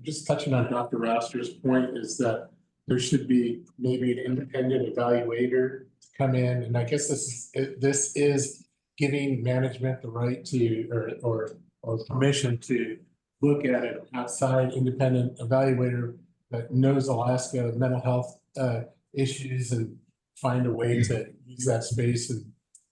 just touching on Dr. Roster's point, is that there should be maybe an independent evaluator to come in, and I guess this is giving management the right to, or permission to look at an outside independent evaluator that knows Alaska mental health issues and find a way to use that space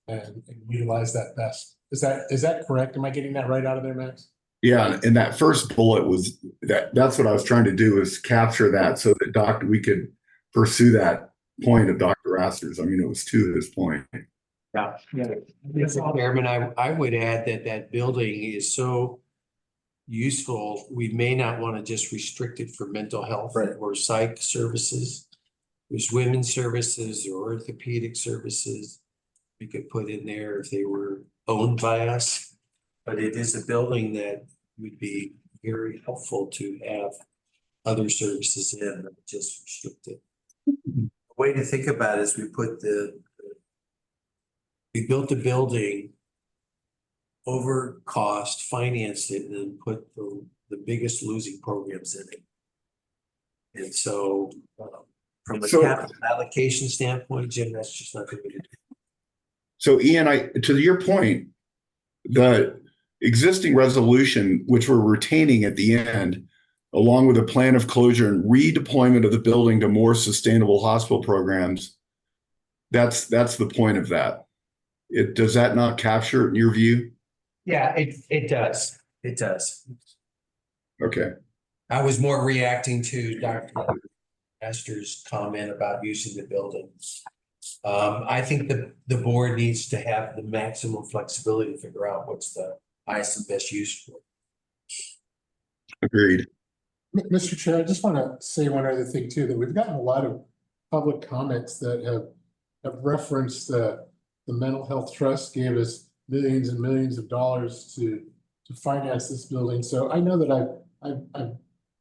and utilize that best. Is that correct? Am I getting that right out of there, Max? yeah, and that first bullet was that's what I was trying to do, is capture that so that we could pursue that point of Dr. Raster's. I mean, it was to his point. Yeah. Mr. Chairman, I would add that building is so useful, we may not want to just restrict it for mental health or psych services. There's women's services or orthopedic services we could put in there if they were owned by us. But it is a building that would be very helpful to have other services in, not just restricted. The way to think about it is we built the building over cost, financed it, and then put the biggest losing programs in it. And so from a capital allocation standpoint, Jim, that's just not going to do. So Ian, to your point, the existing resolution, which we're retaining at the end, along with a plan of closure and redeployment of the building to more sustainable hospital programs, that's the point of that. Does that not capture it in your view? Yeah, it does. It does. Okay. I was more reacting to Dr. Astor's comment about using the building. I think the board needs to have the maximum flexibility to figure out what's the highest and best use for it. Agreed. Mr. Chair, I just want to say one other thing too, that we've gotten a lot of public comments that have referenced the mental health trust gave us millions and millions of dollars to finance this building. So I know that I've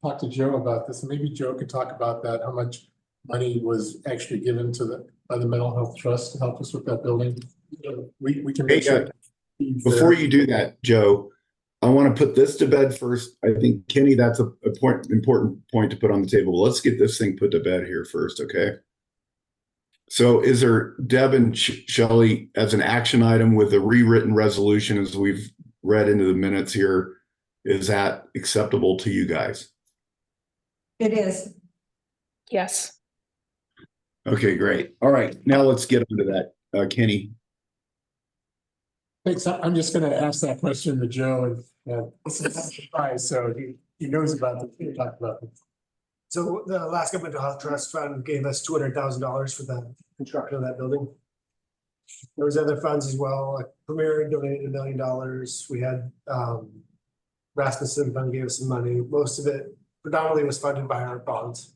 talked to Joe about this, and maybe Joe could talk about that, how much money was actually given by the mental health trust to help us with that building. We can make sure. Before you do that, Joe, I want to put this to bed first. I think, Kenny, that's a important point to put on the table. Let's get this thing put to bed here first, okay? So is there, Deb and Shelley, as an action item with a rewritten resolution, as we've read into the minutes here, is that acceptable to you guys? It is. Yes. Okay, great. All right, now let's get into that. Kenny. Thanks. I'm just going to ask that question to Joe, and this is a surprise, so he knows about this. We talked about this. So the Alaska Mental Health Trust Fund gave us $200,000 for the construction of that building. There was other funds as well, like Premier donated $1 million. We had Rasmussen Fund gave us some money. Most of it predominantly was funded by our bonds.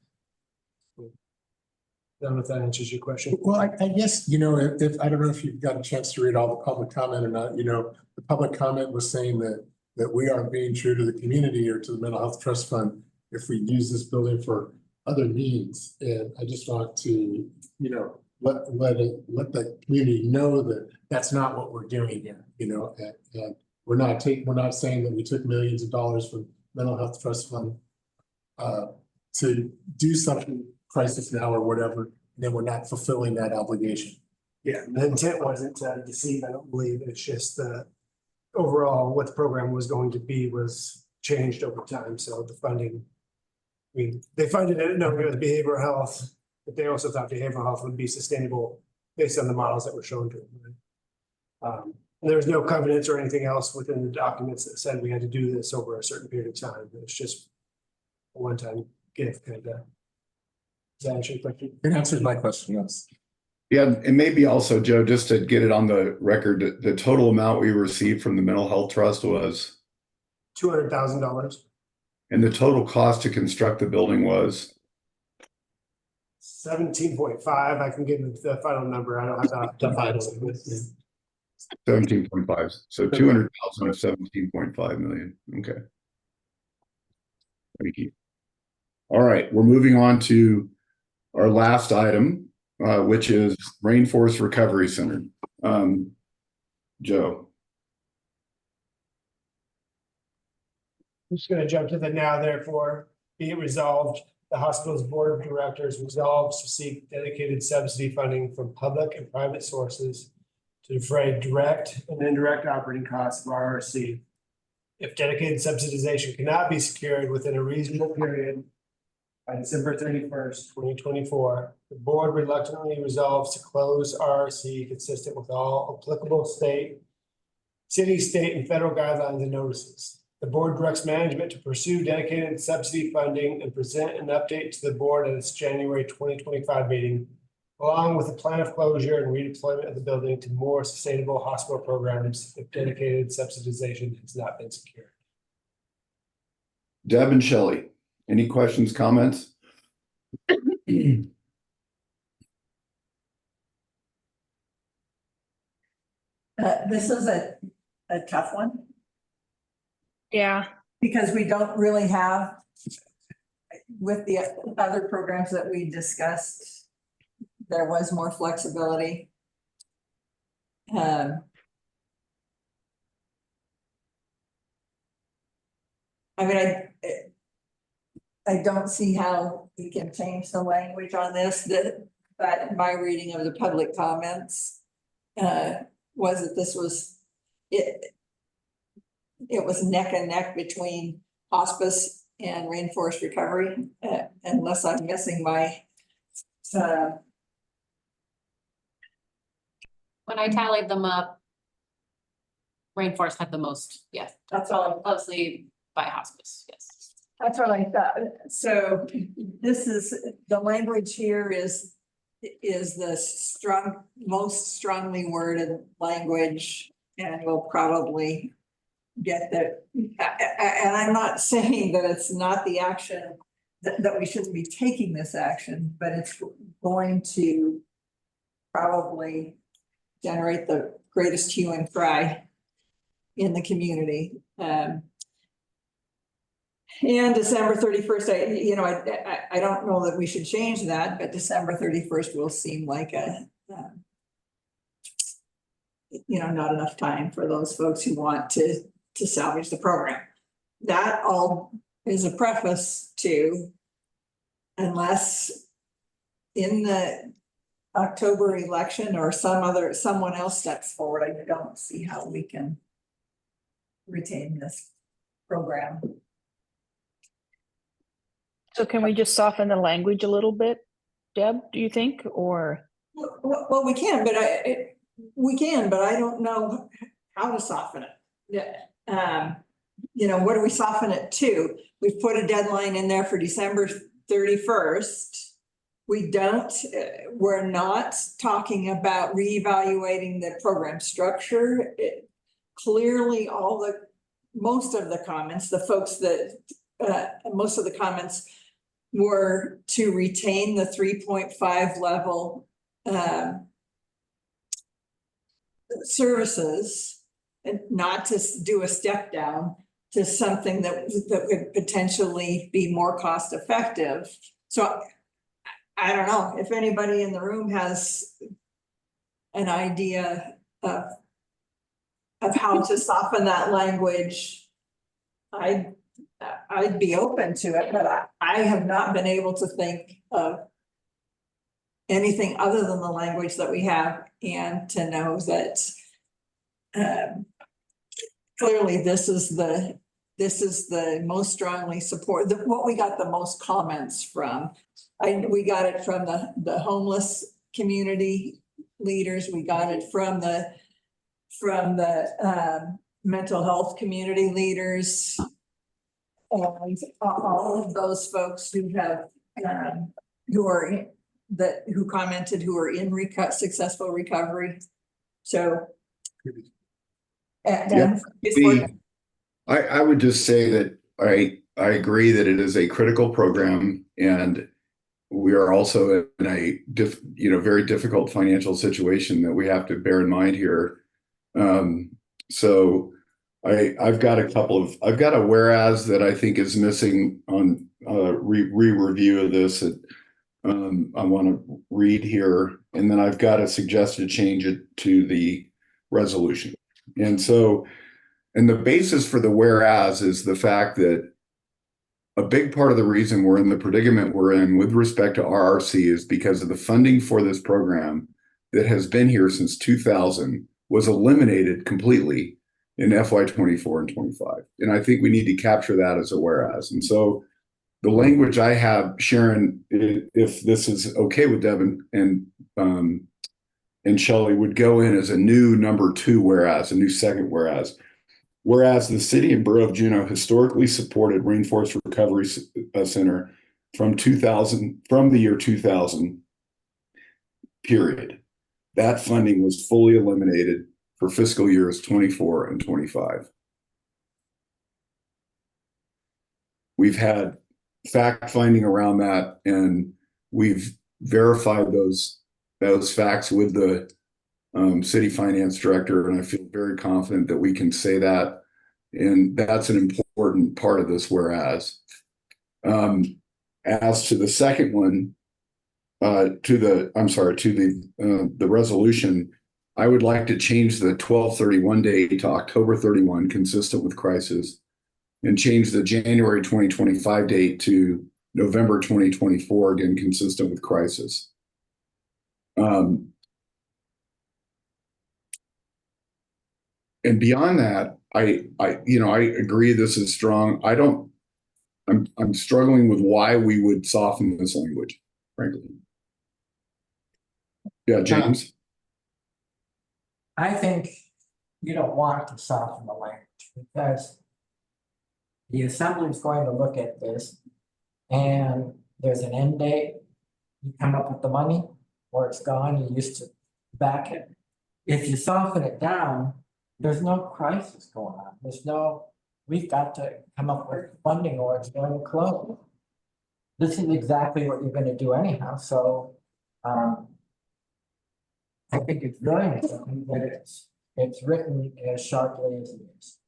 I don't know if that answers your question. Well, I guess, if I don't know if you've got a chance to read all the public comment or not, the public comment was saying that we aren't being true to the community or to the Mental Health Trust Fund if we use this building for other means. And I just want to, let the community know that that's not what we're doing here, and we're not saying that we took millions of dollars from Mental Health Trust Fund to do something crisis now or whatever, and then we're not fulfilling that obligation. Yeah, the intent wasn't to deceive, I don't believe. It's just that overall what the program was going to be was changed over time. So the funding, they funded it knowing it was behavioral health, but they also thought behavioral health would be sustainable based on the models that were shown to them. There was no covenants or anything else within the documents that said we had to do this over a certain period of time. It's just a one-time gift kind of. Does that answer your question? It answered my question, yes. Yeah, and maybe also, Joe, just to get it on the record, the total amount we received from the Mental Health Trust was, $200,000. and the total cost to construct the building was, 17.5. I can give you the final number. I don't have that. The final, yeah. 17.5, so 200,000 of 17.5 million, okay. Thank you. All right, we're moving on to our last item, which is Rainforest Recovery Center. Joe. I'm just gonna jump to the now therefore, be it resolved, the hospital's board of directors resolves to seek dedicated subsidy funding from public and private sources to defray direct and indirect operating costs of RRC. If dedicated subsidization cannot be secured within a reasonable period by December 31st, 2024, the board reluctantly resolves to close RRC consistent with all applicable city, state, and federal guidelines and notices. The board directs management to pursue dedicated subsidy funding and present an update to the board at its January 2025 meeting, along with a plan of closure and redeployment of the building to more sustainable hospital programs if dedicated subsidization has not been secured. Deb and Shelley, any questions, comments? This is a tough one Yeah, because we don't really have, with the other programs that we discussed, there was more flexibility. I mean, I don't see how we can change the language on this, but my reading of the public comments was that this was, it was neck and neck between hospice and rainforest recovery, unless I'm missing my When I tallied them up, Rainforest had the most, yes, that's all. closely by hospice, yes. That's what I thought. So this is, the language here is the most strongly worded language, and we'll probably get that. And I'm not saying that it's not the action, that we shouldn't be taking this action, but it's going to probably generate the greatest hue and cry in the community. And December 31st, I don't know that we should change that, but December 31st will seem like not enough time for those folks who want to salvage the program. That all is a preface to, unless in the October election or someone else steps forward, I don't see how we can retain this program. so can we just soften the language a little bit, Deb, do you think, or? Well, we can, but I don't know how to soften it. Yeah. What do we soften it to? We've put a deadline in there for December 31st. We're not talking about reevaluating the program structure. Clearly, most of the comments, most of the comments were to retain the 3.5 level services and not to do a step down to something that could potentially be more cost effective. So I don't know if anybody in the room has an idea of how to soften that language. I'd be open to it, but I have not been able to think of anything other than the language that we have, and to know that clearly this is the most strongly what we got the most comments from. We got it from the homeless community leaders. We got it from the from the mental health community leaders. And all of those folks who have, who commented, who are in successful recovery. So. And then I would just say that I agree that it is a critical program, and we are also in a very difficult financial situation that we have to bear in mind here. So I've got a whereas that I think is missing on review of this that I want to read here, and then I've got to suggest to change it to the resolution. And so, and the basis for the whereas is the fact that a big part of the reason we're in the predicament we're in with respect to RRC is because of the funding for this program that has been here since 2000 was eliminated completely in FY24 and 25. And I think we need to capture that as a whereas. And so the language I have, Sharon, if this is okay with Devin and Shelley, would go in as a new number 2 whereas, a new second whereas. Whereas the city and borough of Juneau historically supported Rainforest Recovery Center from the year 2000, period. That funding was fully eliminated for fiscal years 24 and 25. We've had fact finding around that, and we've verified those facts with the city finance director, and I feel very confident that we can say that, and that's an important part of this whereas. As to the second one, to the resolution, I would like to change the 12/31 date to October 31, consistent with crisis, and change the January 2025 date to November 2024, again consistent with crisis. And beyond that, I agree this is strong. I'm struggling with why we would soften this language, frankly. Yeah, James. I think you don't want to soften the language because the assembly is going to look at this and there's an end date. You come up with the money or it's gone, you used to back it. If you soften it down, there's no crisis going on. We've got to come up with funding or it's going to close. This is exactly what you're going to do anyhow. So I think it's very important that it's written as sharply as it is.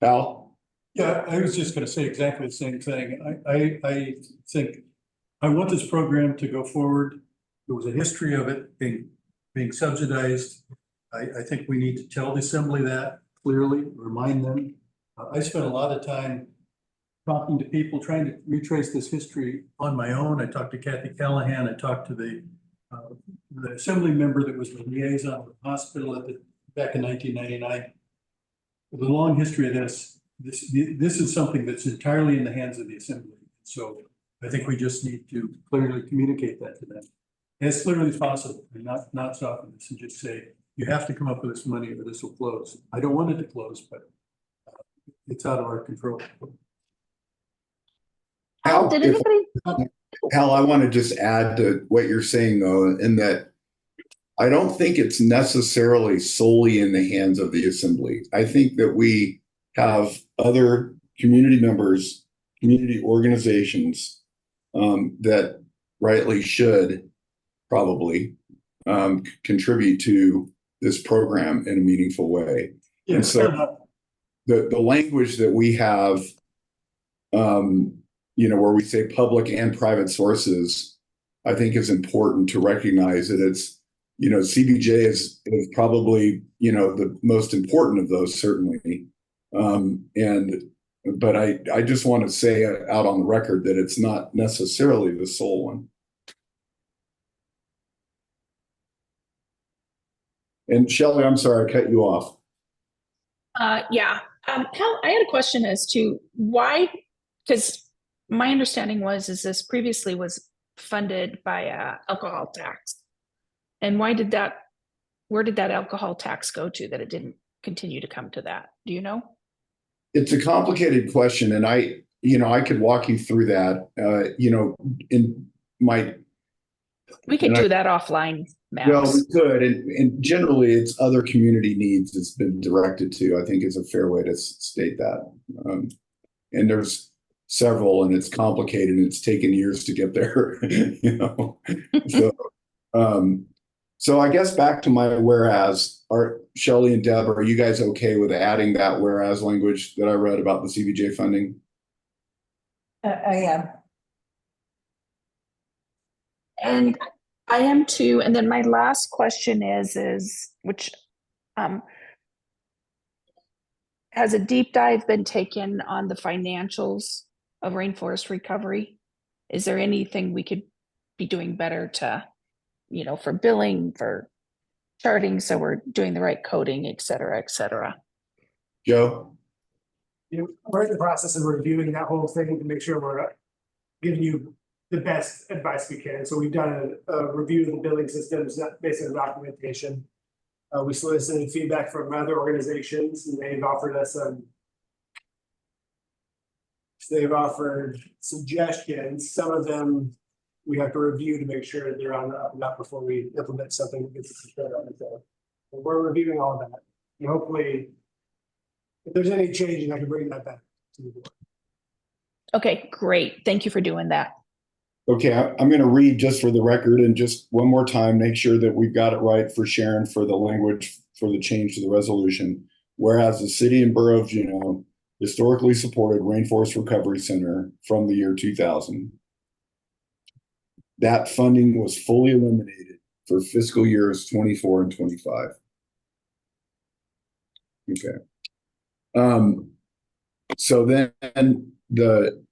Al? Yeah, I was just going to say exactly the same thing. I think I want this program to go forward. There was a history of it being subsidized. I think we need to tell the assembly that clearly, remind them. I spent a lot of time talking to people, trying to retrace this history on my own. I talked to Kathy Callahan. I talked to the assembly member that was the liaison with the hospital back in 1999. With a long history of this is something that's entirely in the hands of the assembly. So I think we just need to clearly communicate that to them as clearly as possible, and not soften this and just say, you have to come up with this money or this will close. I don't want it to close, but it's out of our control. Al, did anybody? Hal, I want to just add to what you're saying, though, in that I don't think it's necessarily solely in the hands of the assembly. I think that we have other community members, community organizations that rightly should probably contribute to this program in a meaningful way. Yeah, and so the language that we have, where we say public and private sources, I think is important to recognize that it's, CBJ is probably, the most important of those, certainly. But I just want to say out on the record that it's not necessarily the sole one. And Shelley, I'm sorry, I cut you off. Yeah. Hal, I had a question as to why, because my understanding is this previously was funded by alcohol tax. And why did that where did that alcohol tax go to that it didn't continue to come to that? Do you know? It's a complicated question, and I could walk you through that. In my We could And I- do that offline, well, we Max. could, and generally, it's other community needs it's been directed to. I think is a fair way to state that. And there's several, and it's complicated, and it's taken years to get there. So I guess back to my whereas. Are Shelley and Deb, are you guys okay with adding that whereas language that I read about the CBJ funding? I am. And I am too. And then my last question is which has a deep dive been taken on the financials of rainforest recovery? Is there anything we could be doing better to, for billing, for charting, so we're doing the right coding, et cetera, et cetera? Joe? We're in the process of reviewing that whole thing to make sure we're giving you the best advice we can. So we've done a review of the billing systems based on documentation. We solicited feedback from other organizations, and they've offered us they've offered suggestions. Some of them we have to review to make sure that they're on the up and up before we implement something that gets us started on it. So we're reviewing all of that. And hopefully, if there's any changes, I can bring that back to the board. Okay, great. Thank you for doing that. Okay, I'm going to read just for the record and just one more time, make sure that we've got it right for Sharon for the language for the change to the resolution. Whereas the city and borough of Juneau historically supported Rainforest Recovery Center from the year 2000. That funding was fully eliminated for fiscal years 24 and 25. Okay. So then the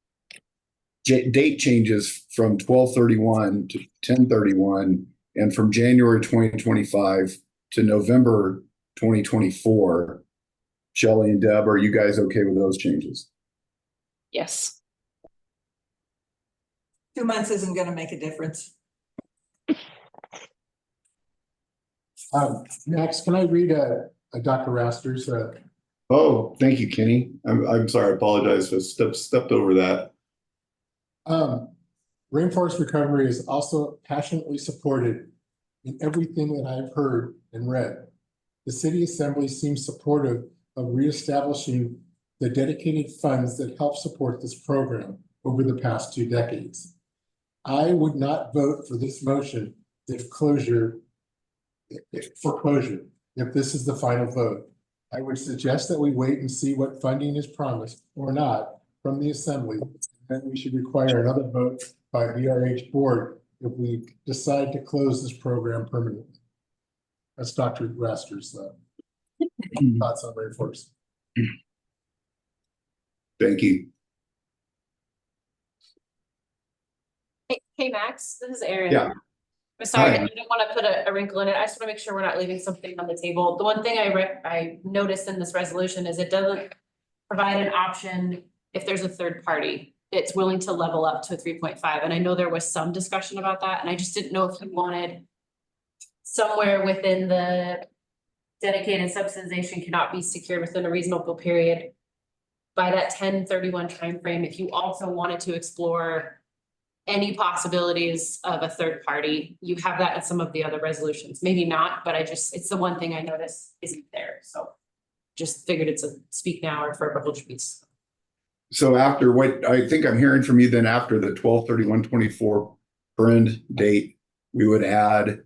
date changes from 12/31 to 10/31, and from January 2025 to November 2024. Shelley and Deb, are you guys okay with those changes? Yes. 2 months isn't gonna make a difference. Next, can I read a Dr. Raster's? Oh, thank you, Kenny. I'm sorry, I apologize. I stepped over that. Rainforest Recovery is also passionately supported in everything that I've heard and read. The City Assembly seems supportive of reestablishing the dedicated funds that help support this program over the past 2 decades. I would not vote for this motion if closure, if this is the final vote. I would suggest that we wait and see what funding is promised or not from the Assembly. Then we should require another vote by BRH board if we decide to close this program permanently. That's Dr. Raster's thoughts on Rainforest. Thank you. Hey, Max, this is Erin. Yeah. I'm sorry, Hi. I didn't want to put a wrinkle in it. I just want to make sure we're not leaving something on the table. The one thing I noticed in this resolution is it doesn't provide an option if there's a third party. It's willing to level up to a 3.5. And I know there was some discussion about that, and I just didn't know if you wanted somewhere within the dedicated subsidization cannot be secured within a reasonable period by that 10/31 timeframe. If you also wanted to explore any possibilities of a third party, you have that in some of the other resolutions. Maybe not, but it's the one thing I noticed isn't there. So just figured it's a speak now or forever hold your peace. So after what I think I'm hearing from you, then after the 12/31/24 burn date, we would add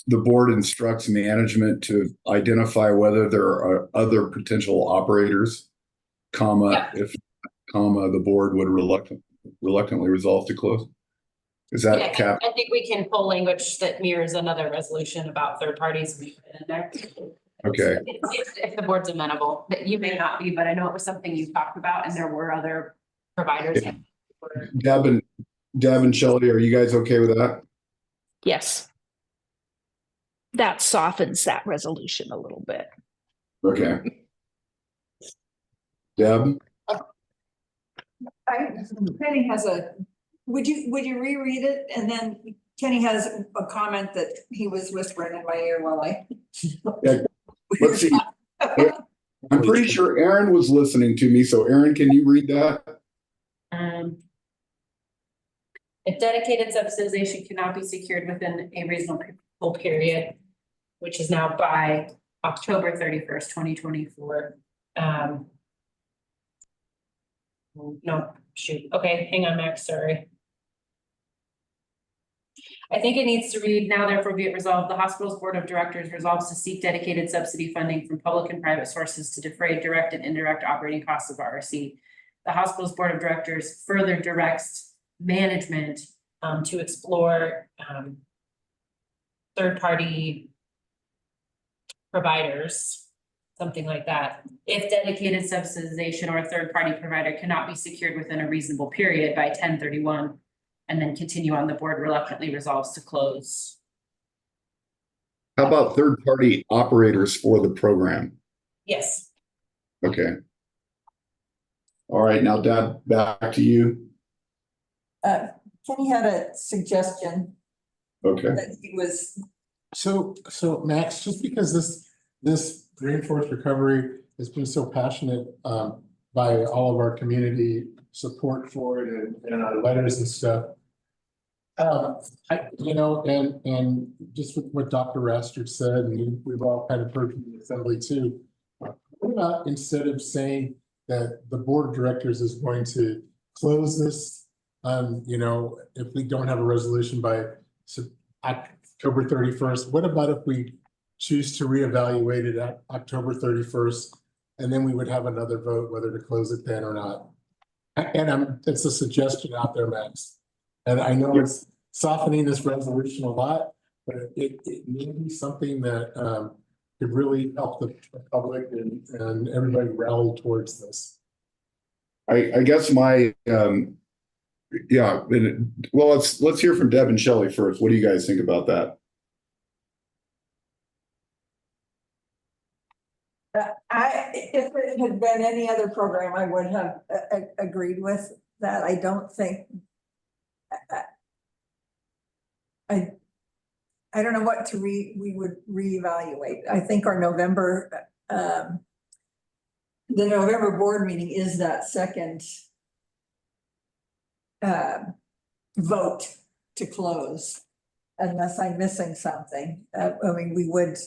the board instructs management to identify whether there are other potential operators, if the board would reluctantly resolve to close. Is that cap? I think we can pull language that mirrors another resolution about third parties and put it in there. Okay. If the board's amenable, but you may not be, but I know it was something you talked about and there were other providers. Yeah. Deb and Shelley, are you guys okay with that? Yes. That softens that resolution a little bit. Okay. Deb? Penny has would you reread it and then Kenny has a comment that he was whispering in my ear while I. Let's see. I'm pretty sure Aaron was listening to me. So Aaron, can you read that? If dedicated subsidization cannot be secured within a reasonable period, which is now by October 31st, 2024. No, shoot. Okay, hang on, Max, sorry. I think it needs to read, now therefore be it resolved, the hospital's board of directors resolves to seek dedicated subsidy funding from public and private sources to defray direct and indirect operating costs of RRC. The hospital's board of directors further directs management to explore third-party providers, something like that. If dedicated subsidization or a third-party provider cannot be secured within a reasonable period by 10/31, and then continue on, the board reluctantly resolves to close. How about third-party operators for the program? Yes. Okay. All right, now Deb, back to you. Kenny had a suggestion Okay. that he was, So Max, just because this Rainforest Recovery has been so passionate by all of our community support for it and our letters and stuff. And just with what Dr. Rastard said, and we've all kind of heard from the assembly too. What about instead of saying that the board of directors is going to close this, if we don't have a resolution by October 31st, what about if we choose to reevaluate it at October 31st, and then we would have another vote whether to close it then or not? And it's a suggestion out there, Max. And I know it's softening this resolution a lot, but it may be something that could really help the public and everybody rally towards this. I guess my well, let's hear from Deb and Shelley first. What do you guys think about that? if it had been any other program, I would have agreed with that. I don't think. I don't know what we would reevaluate. I think our November, the November board meeting is that second vote to close, unless I'm missing something. I mean, we would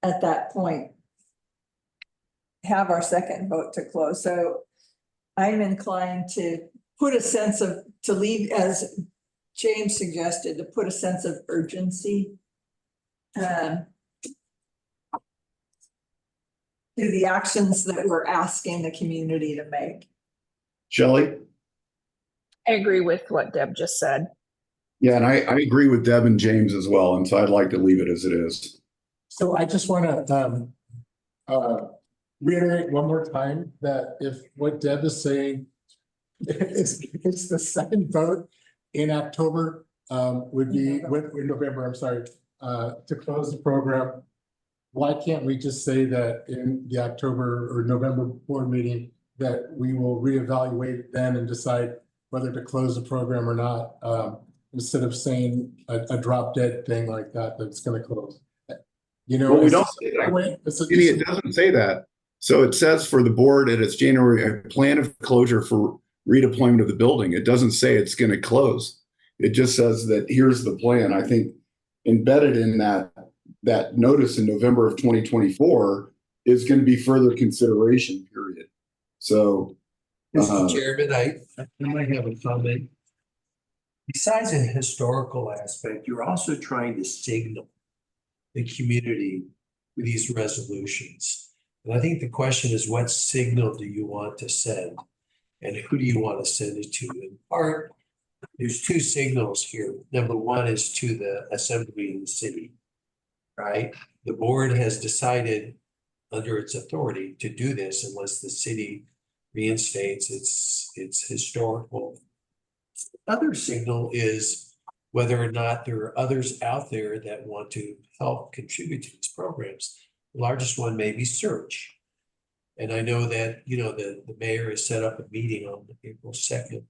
at that point have our second vote to close. So I'm inclined to put a sense of, to leave, as James suggested, to put a sense of urgency to the actions that we're asking the community to make. Shelley? I agree with what Deb just said. Yeah, and I agree with Deb and James as well, and so I'd like to leave it as it is. So I just want to reiterate one more time that if what Deb is saying it's the second vote in October would be in November, I'm sorry, to close the program. Why can't we just say that in the October or November board meeting that we will reevaluate it then and decide whether to close the program or not, instead of saying a drop dead thing like that, that's going to close. You know, well, we don't say that. It doesn't say that. So it says for the board at its January, a plan of closure for redeployment of the building. It doesn't say it's going to close. It just says that here's the plan. I think embedded in that notice in November of 2024 is going to be further consideration, period. So Mr. Chairman, I might have a comment. Besides a historical aspect, you're also trying to signal the community with these resolutions. And I think the question is, what signal do you want to send? And who do you want to send it to? In part, there's two signals here. Number one is to the assembly in the city, right? The board has decided under its authority to do this unless the city reinstates its historical. Other signal is whether or not there are others out there that want to help contribute to these programs. The largest one may be Search. And I know that, you know, the mayor has set up a meeting on April 2nd.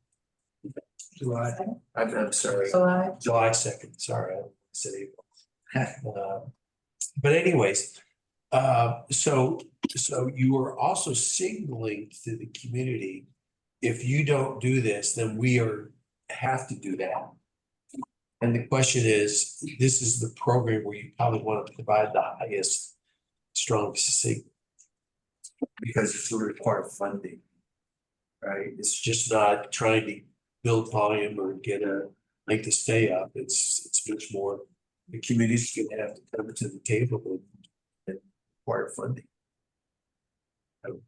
July. I'm sorry. July. July 2nd, sorry, I said April. But anyways, so you are also signaling to the community, if you don't do this, then we have to do that. And the question is, this is the program where you probably want to provide the highest, strongest signal. Because it's a required funding. Right? It's just not trying to build volume or get a length of stay up. It's much more, the community's gonna have to come to the table and require funding.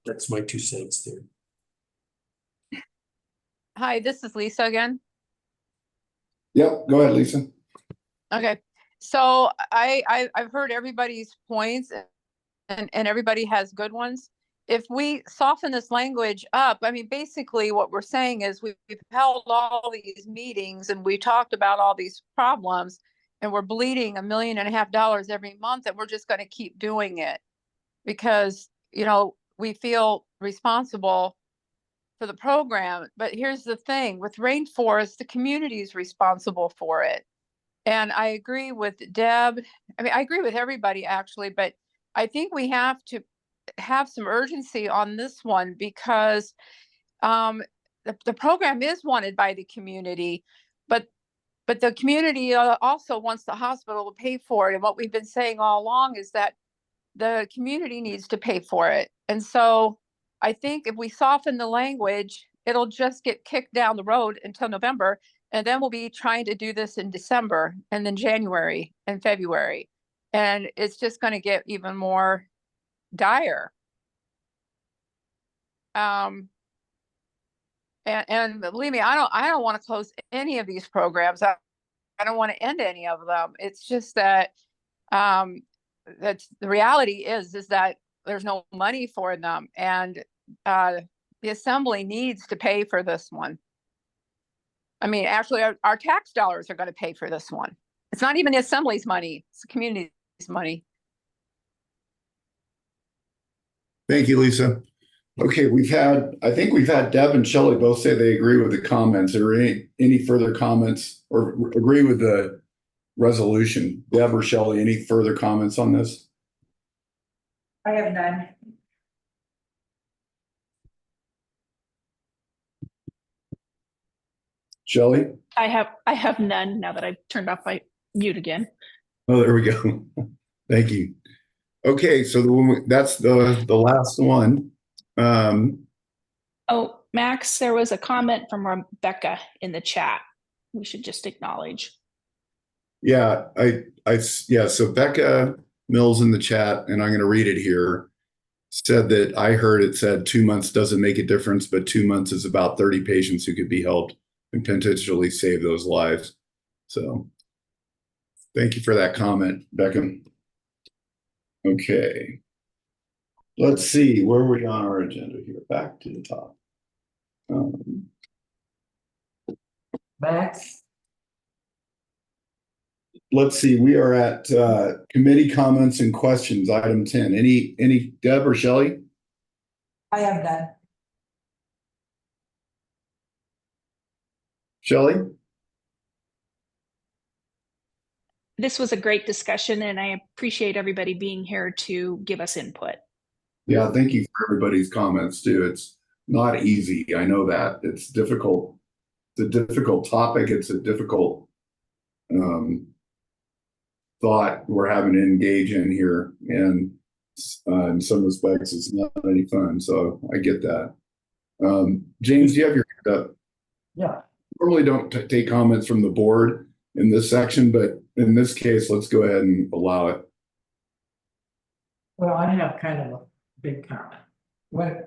That's my 2 cents there. Hi, this is Lisa again. Yep, go ahead, Lisa. Okay, so I've heard everybody's points and everybody has good ones. If we soften this language up, I mean, basically what we're saying is we've held all these meetings and we talked about all these problems and we're bleeding $1.5 million every month and we're just going to keep doing it because, you know, we feel responsible for the program. But here's the thing with Rainforest, the community is responsible for it. And I agree with Deb. I mean, I agree with everybody actually, but I think we have to have some urgency on this one because the program is wanted by the community, but the community also wants the hospital to pay for it. And what we've been saying all along is that the community needs to pay for it. And so I think if we soften the language, it'll just get kicked down the road until November. And then we'll be trying to do this in December and then January and February. And it's just going to get even more dire. And believe me, I don't want to close any of these programs. I don't want to end any of them. It's just that that's the reality is that there's no money for them, and the assembly needs to pay for this one. I mean, actually, our tax dollars are going to pay for this one. It's not even the assembly's money; it's the community's money. Thank you, Lisa. Okay, I think we've had Deb and Shelley both say they agree with the comments. Are there any further comments or agree with the resolution? Deb or Shelley, any further comments on this? I have none. Shelley? I have none now that I've turned off my mute again. Oh, there we go. Thank you. Okay, so that's the last one. Oh, Max, there was a comment from Rebecca in the chat. We should just acknowledge. Yeah, so Becca Mills in the chat, and I'm going to read it here, said that I heard it said 2 months doesn't make a difference, but 2 months is about 30 patients who could be helped and potentially save those lives. So thank you for that comment, Becca. Okay. Let's see, where are we on our agenda here? Back to the top. Max? Let's see, we are at committee comments and questions, item 10. Any Deb or Shelley? I have none. Shelley? This was a great discussion and I appreciate everybody being here to give us input. Yeah, thank you for everybody's comments too. It's not easy. I know that it's difficult. It's a difficult topic. It's a difficult thought we're having to engage in here. And in some respects, it's not any fun. So I get that. James, do you have your hand up? Yeah. Normally don't take comments from the board in this section, but in this case, let's go ahead and allow it. Well, I have kind of a big comment. When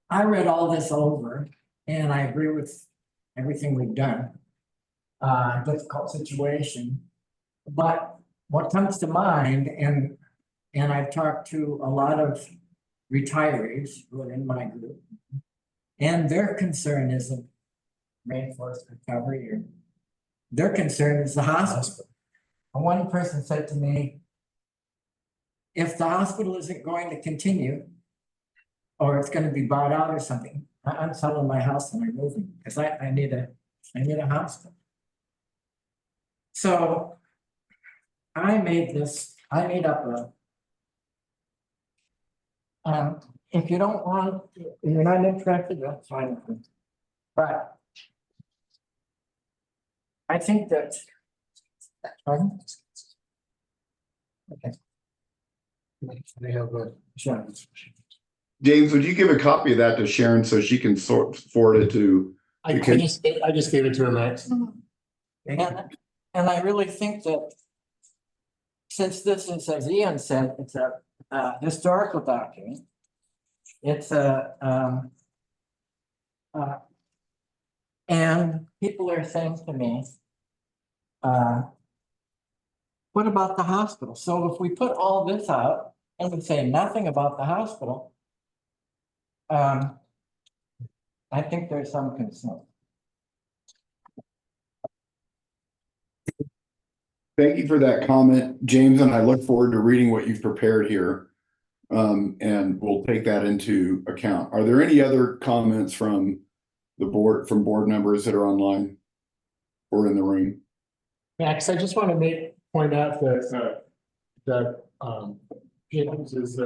I read all this over, and I agree with everything we've done, difficult situation, but what comes to mind, and I've talked to a lot of retirees who are in my group, and their concern isn't Rainforest Recovery, or their concern is the hospital. And one person said to me, if the hospital isn't going to continue, or it's going to be bought out or something, I'm selling my house and I'm moving because I need a hospital. So I made up a. If you don't want, you're not interested, that's fine with me. But. I think that. Pardon? Okay. They have a. Sure. James, would you give a copy of that to Sharon so she can forward it to? I Okay. just gave it to her, Max. And I really think that. Since this is, as Ian said, it's a historical document. It's and people are saying to me. What about the hospital? So if we put all this out and we say nothing about the hospital. I think there's some concern. Thank you for that comment, James, and I look forward to reading what you've prepared here. And we'll take that into account. Are there any other comments from the board, from board members that are online or in the room? Max, I just want to point out that James's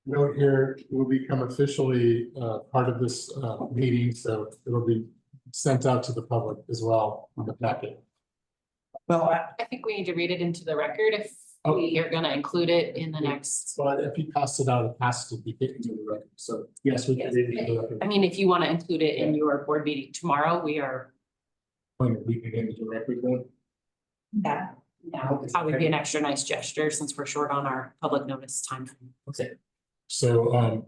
note here will become officially part of this meeting, so it'll be sent out to the public as well on the packet. Well, I think we need to read it into the record if we are gonna include it in the next. But if you pass it out, it has to be taken to the record. So yes, we can read it into the record. I mean, if you want to include it in your board meeting tomorrow, we are, Going to read it into the record then. yeah. probably be an extra nice gesture since we're short on our public notice time. Okay. So,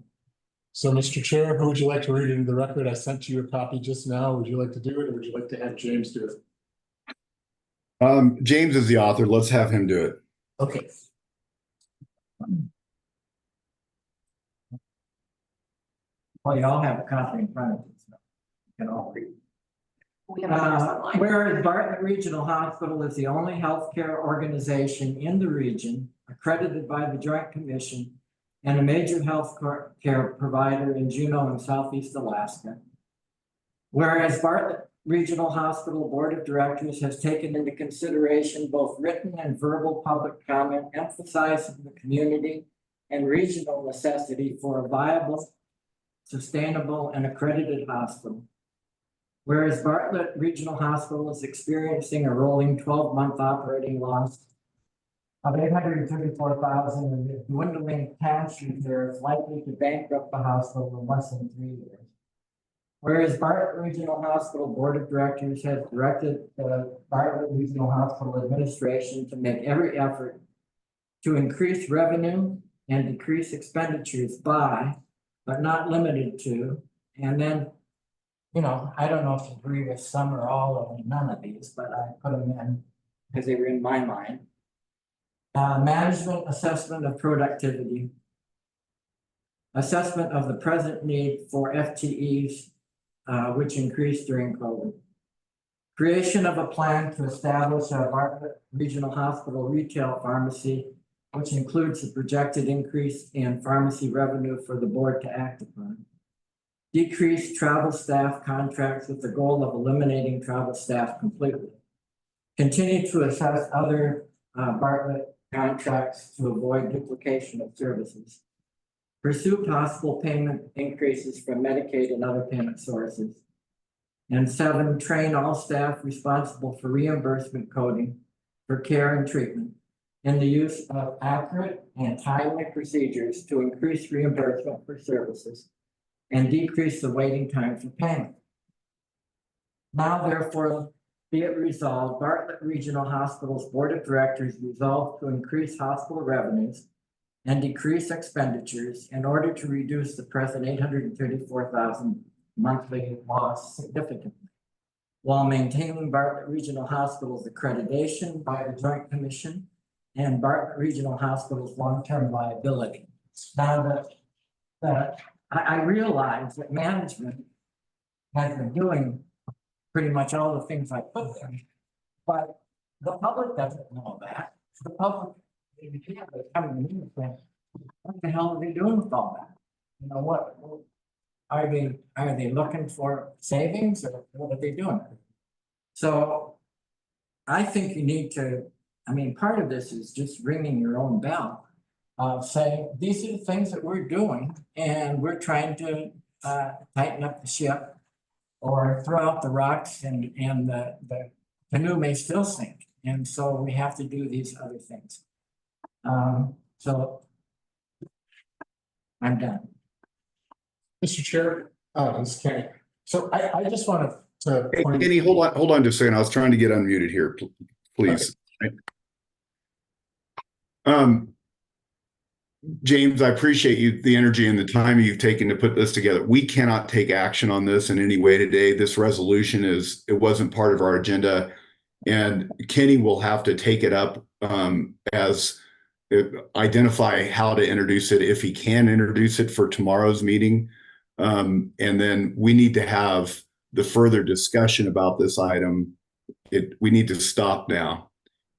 Mr. Chair, who would you like to read it into the record? I sent you a copy just now. Would you like to do it, or would you like to have James do it? James is the author. Let's have him do it. Okay. Well, you all have a copy in front of you, so you can all read. We have others online. Whereas Bartlett Regional Hospital is the only healthcare organization in the region accredited by the Joint Commission and a major health care provider in Juneau and Southeast Alaska. Whereas Bartlett Regional Hospital Board of Directors has taken into consideration both written and verbal public comment emphasizing the community and regional necessity for a viable, sustainable, and accredited hospital. Whereas Bartlett Regional Hospital is experiencing a rolling 12-month operating loss of $834,000 and the dwindling cash reserve is likely to bankrupt the hospital in less than 3 years. Whereas Bartlett Regional Hospital Board of Directors has directed the Bartlett Regional Hospital Administration to make every effort to increase revenue and decrease expenditures by, but not limited to, and then, you know, I don't know if you agree with some or all of none of these, but I put them in because they were in my mind. Management assessment of productivity. Assessment of the present need for FTEs, which increased during COVID. Creation of a plan to establish a Bartlett Regional Hospital retail pharmacy, which includes the projected increase in pharmacy revenue for the board to act upon. Decrease travel staff contracts with the goal of eliminating travel staff completely. Continue to assess other Bartlett contracts to avoid duplication of services. Pursue possible payment increases from Medicaid and other payment sources. And 7, train all staff responsible for reimbursement coding for care and treatment in the use of accurate and timely procedures to increase reimbursement for services and decrease the waiting time for payment. Now, therefore, be it resolved, Bartlett Regional Hospital's Board of Directors resolved to increase hospital revenues and decrease expenditures in order to reduce the present $834,000 monthly loss significantly, while maintaining Bartlett Regional Hospital's accreditation by the Joint Commission and Bartlett Regional Hospital's long-term viability. Now that I realize that management has been doing pretty much all the things I put there, but the public doesn't know that. The public, if you have to come to me and say, what the hell are they doing with all that? You know, what are they looking for savings or what are they doing? So I think you need to, I mean, part of this is just ringing your own bell. Saying, these are the things that we're doing and we're trying to tighten up the ship. Or throw out the rocks and the canoe may still sink. And so we have to do these other things. So I'm done. Mr. Chair, this is Kenny. So I just wanted to. Hey, point- Kenny, hold on just a second. I was trying to get unmuted here, please. James, I appreciate the energy and the time you've taken to put this together. We cannot take action on this in any way today. This resolution it wasn't part of our agenda. And Kenny will have to take it up identify how to introduce it, if he can introduce it for tomorrow's meeting. And then we need to have the further discussion about this item. We need to stop now.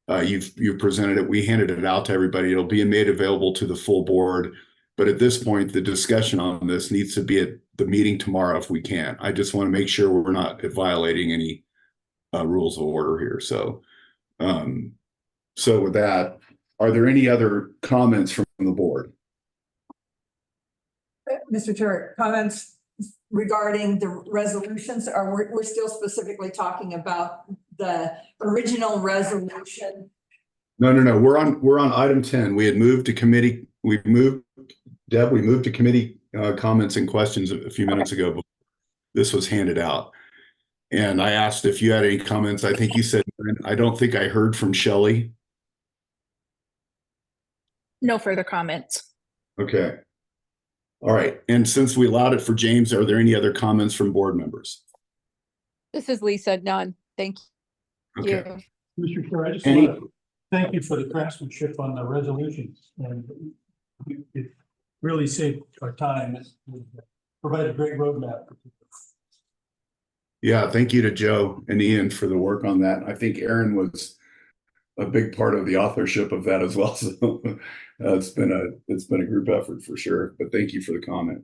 You've presented it. We handed it out to everybody. It'll be made available to the full board. But at this point, the discussion on this needs to be at the meeting tomorrow if we can. I just want to make sure we're not violating any rules of order here. So with that, are there any other comments from the board? Mr. Chair, comments regarding the resolutions, or we're still specifically talking about the original resolution? No. We're on item 10. We had moved to committee. We moved to committee comments and questions a few minutes ago before this was handed out. And I asked if you had any comments. I think you said, I don't think I heard from Shelley. No further comments. Okay. All right. And since we allowed it for James, are there any other comments from board members? This is Lisa, none. Thank Okay. you. Mr. Chair, I just Any- want to thank you for the craftsmanship on the resolutions, and it really saved our time. It provided a great roadmap. Yeah, thank you to Joe and Ian for the work on that. I think Aaron was a big part of the authorship of that as well. So it's been a group effort for sure. But thank you for the comment.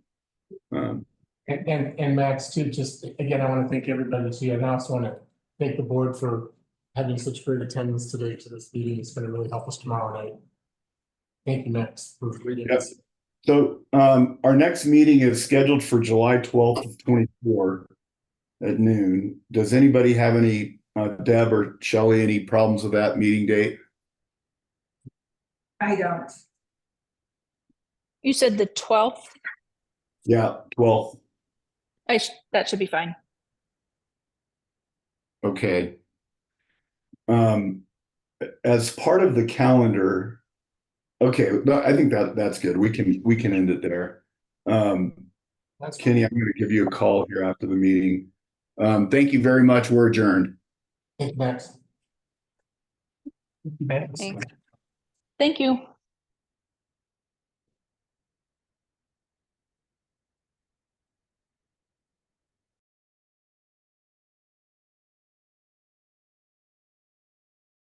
And Max too, just again, I want to thank everybody that's here. And I also want to thank the board for having such great attendance today to this meeting. It's going to really help us tomorrow night. Thank you, Max, for reading this. So our next meeting is scheduled for July 12th of 24 at noon. Does anybody have any, Deb or Shelley, any problems with that meeting date? I don't. You said the 12th? Yeah, 12th. That should be fine. Okay. As part of the calendar, okay, I think that's good. We can end it there. That's Kenny, I'm going to give you a call here after the meeting. Thank you very much. We're adjourned. Thank you, Max. Thanks. Thank you.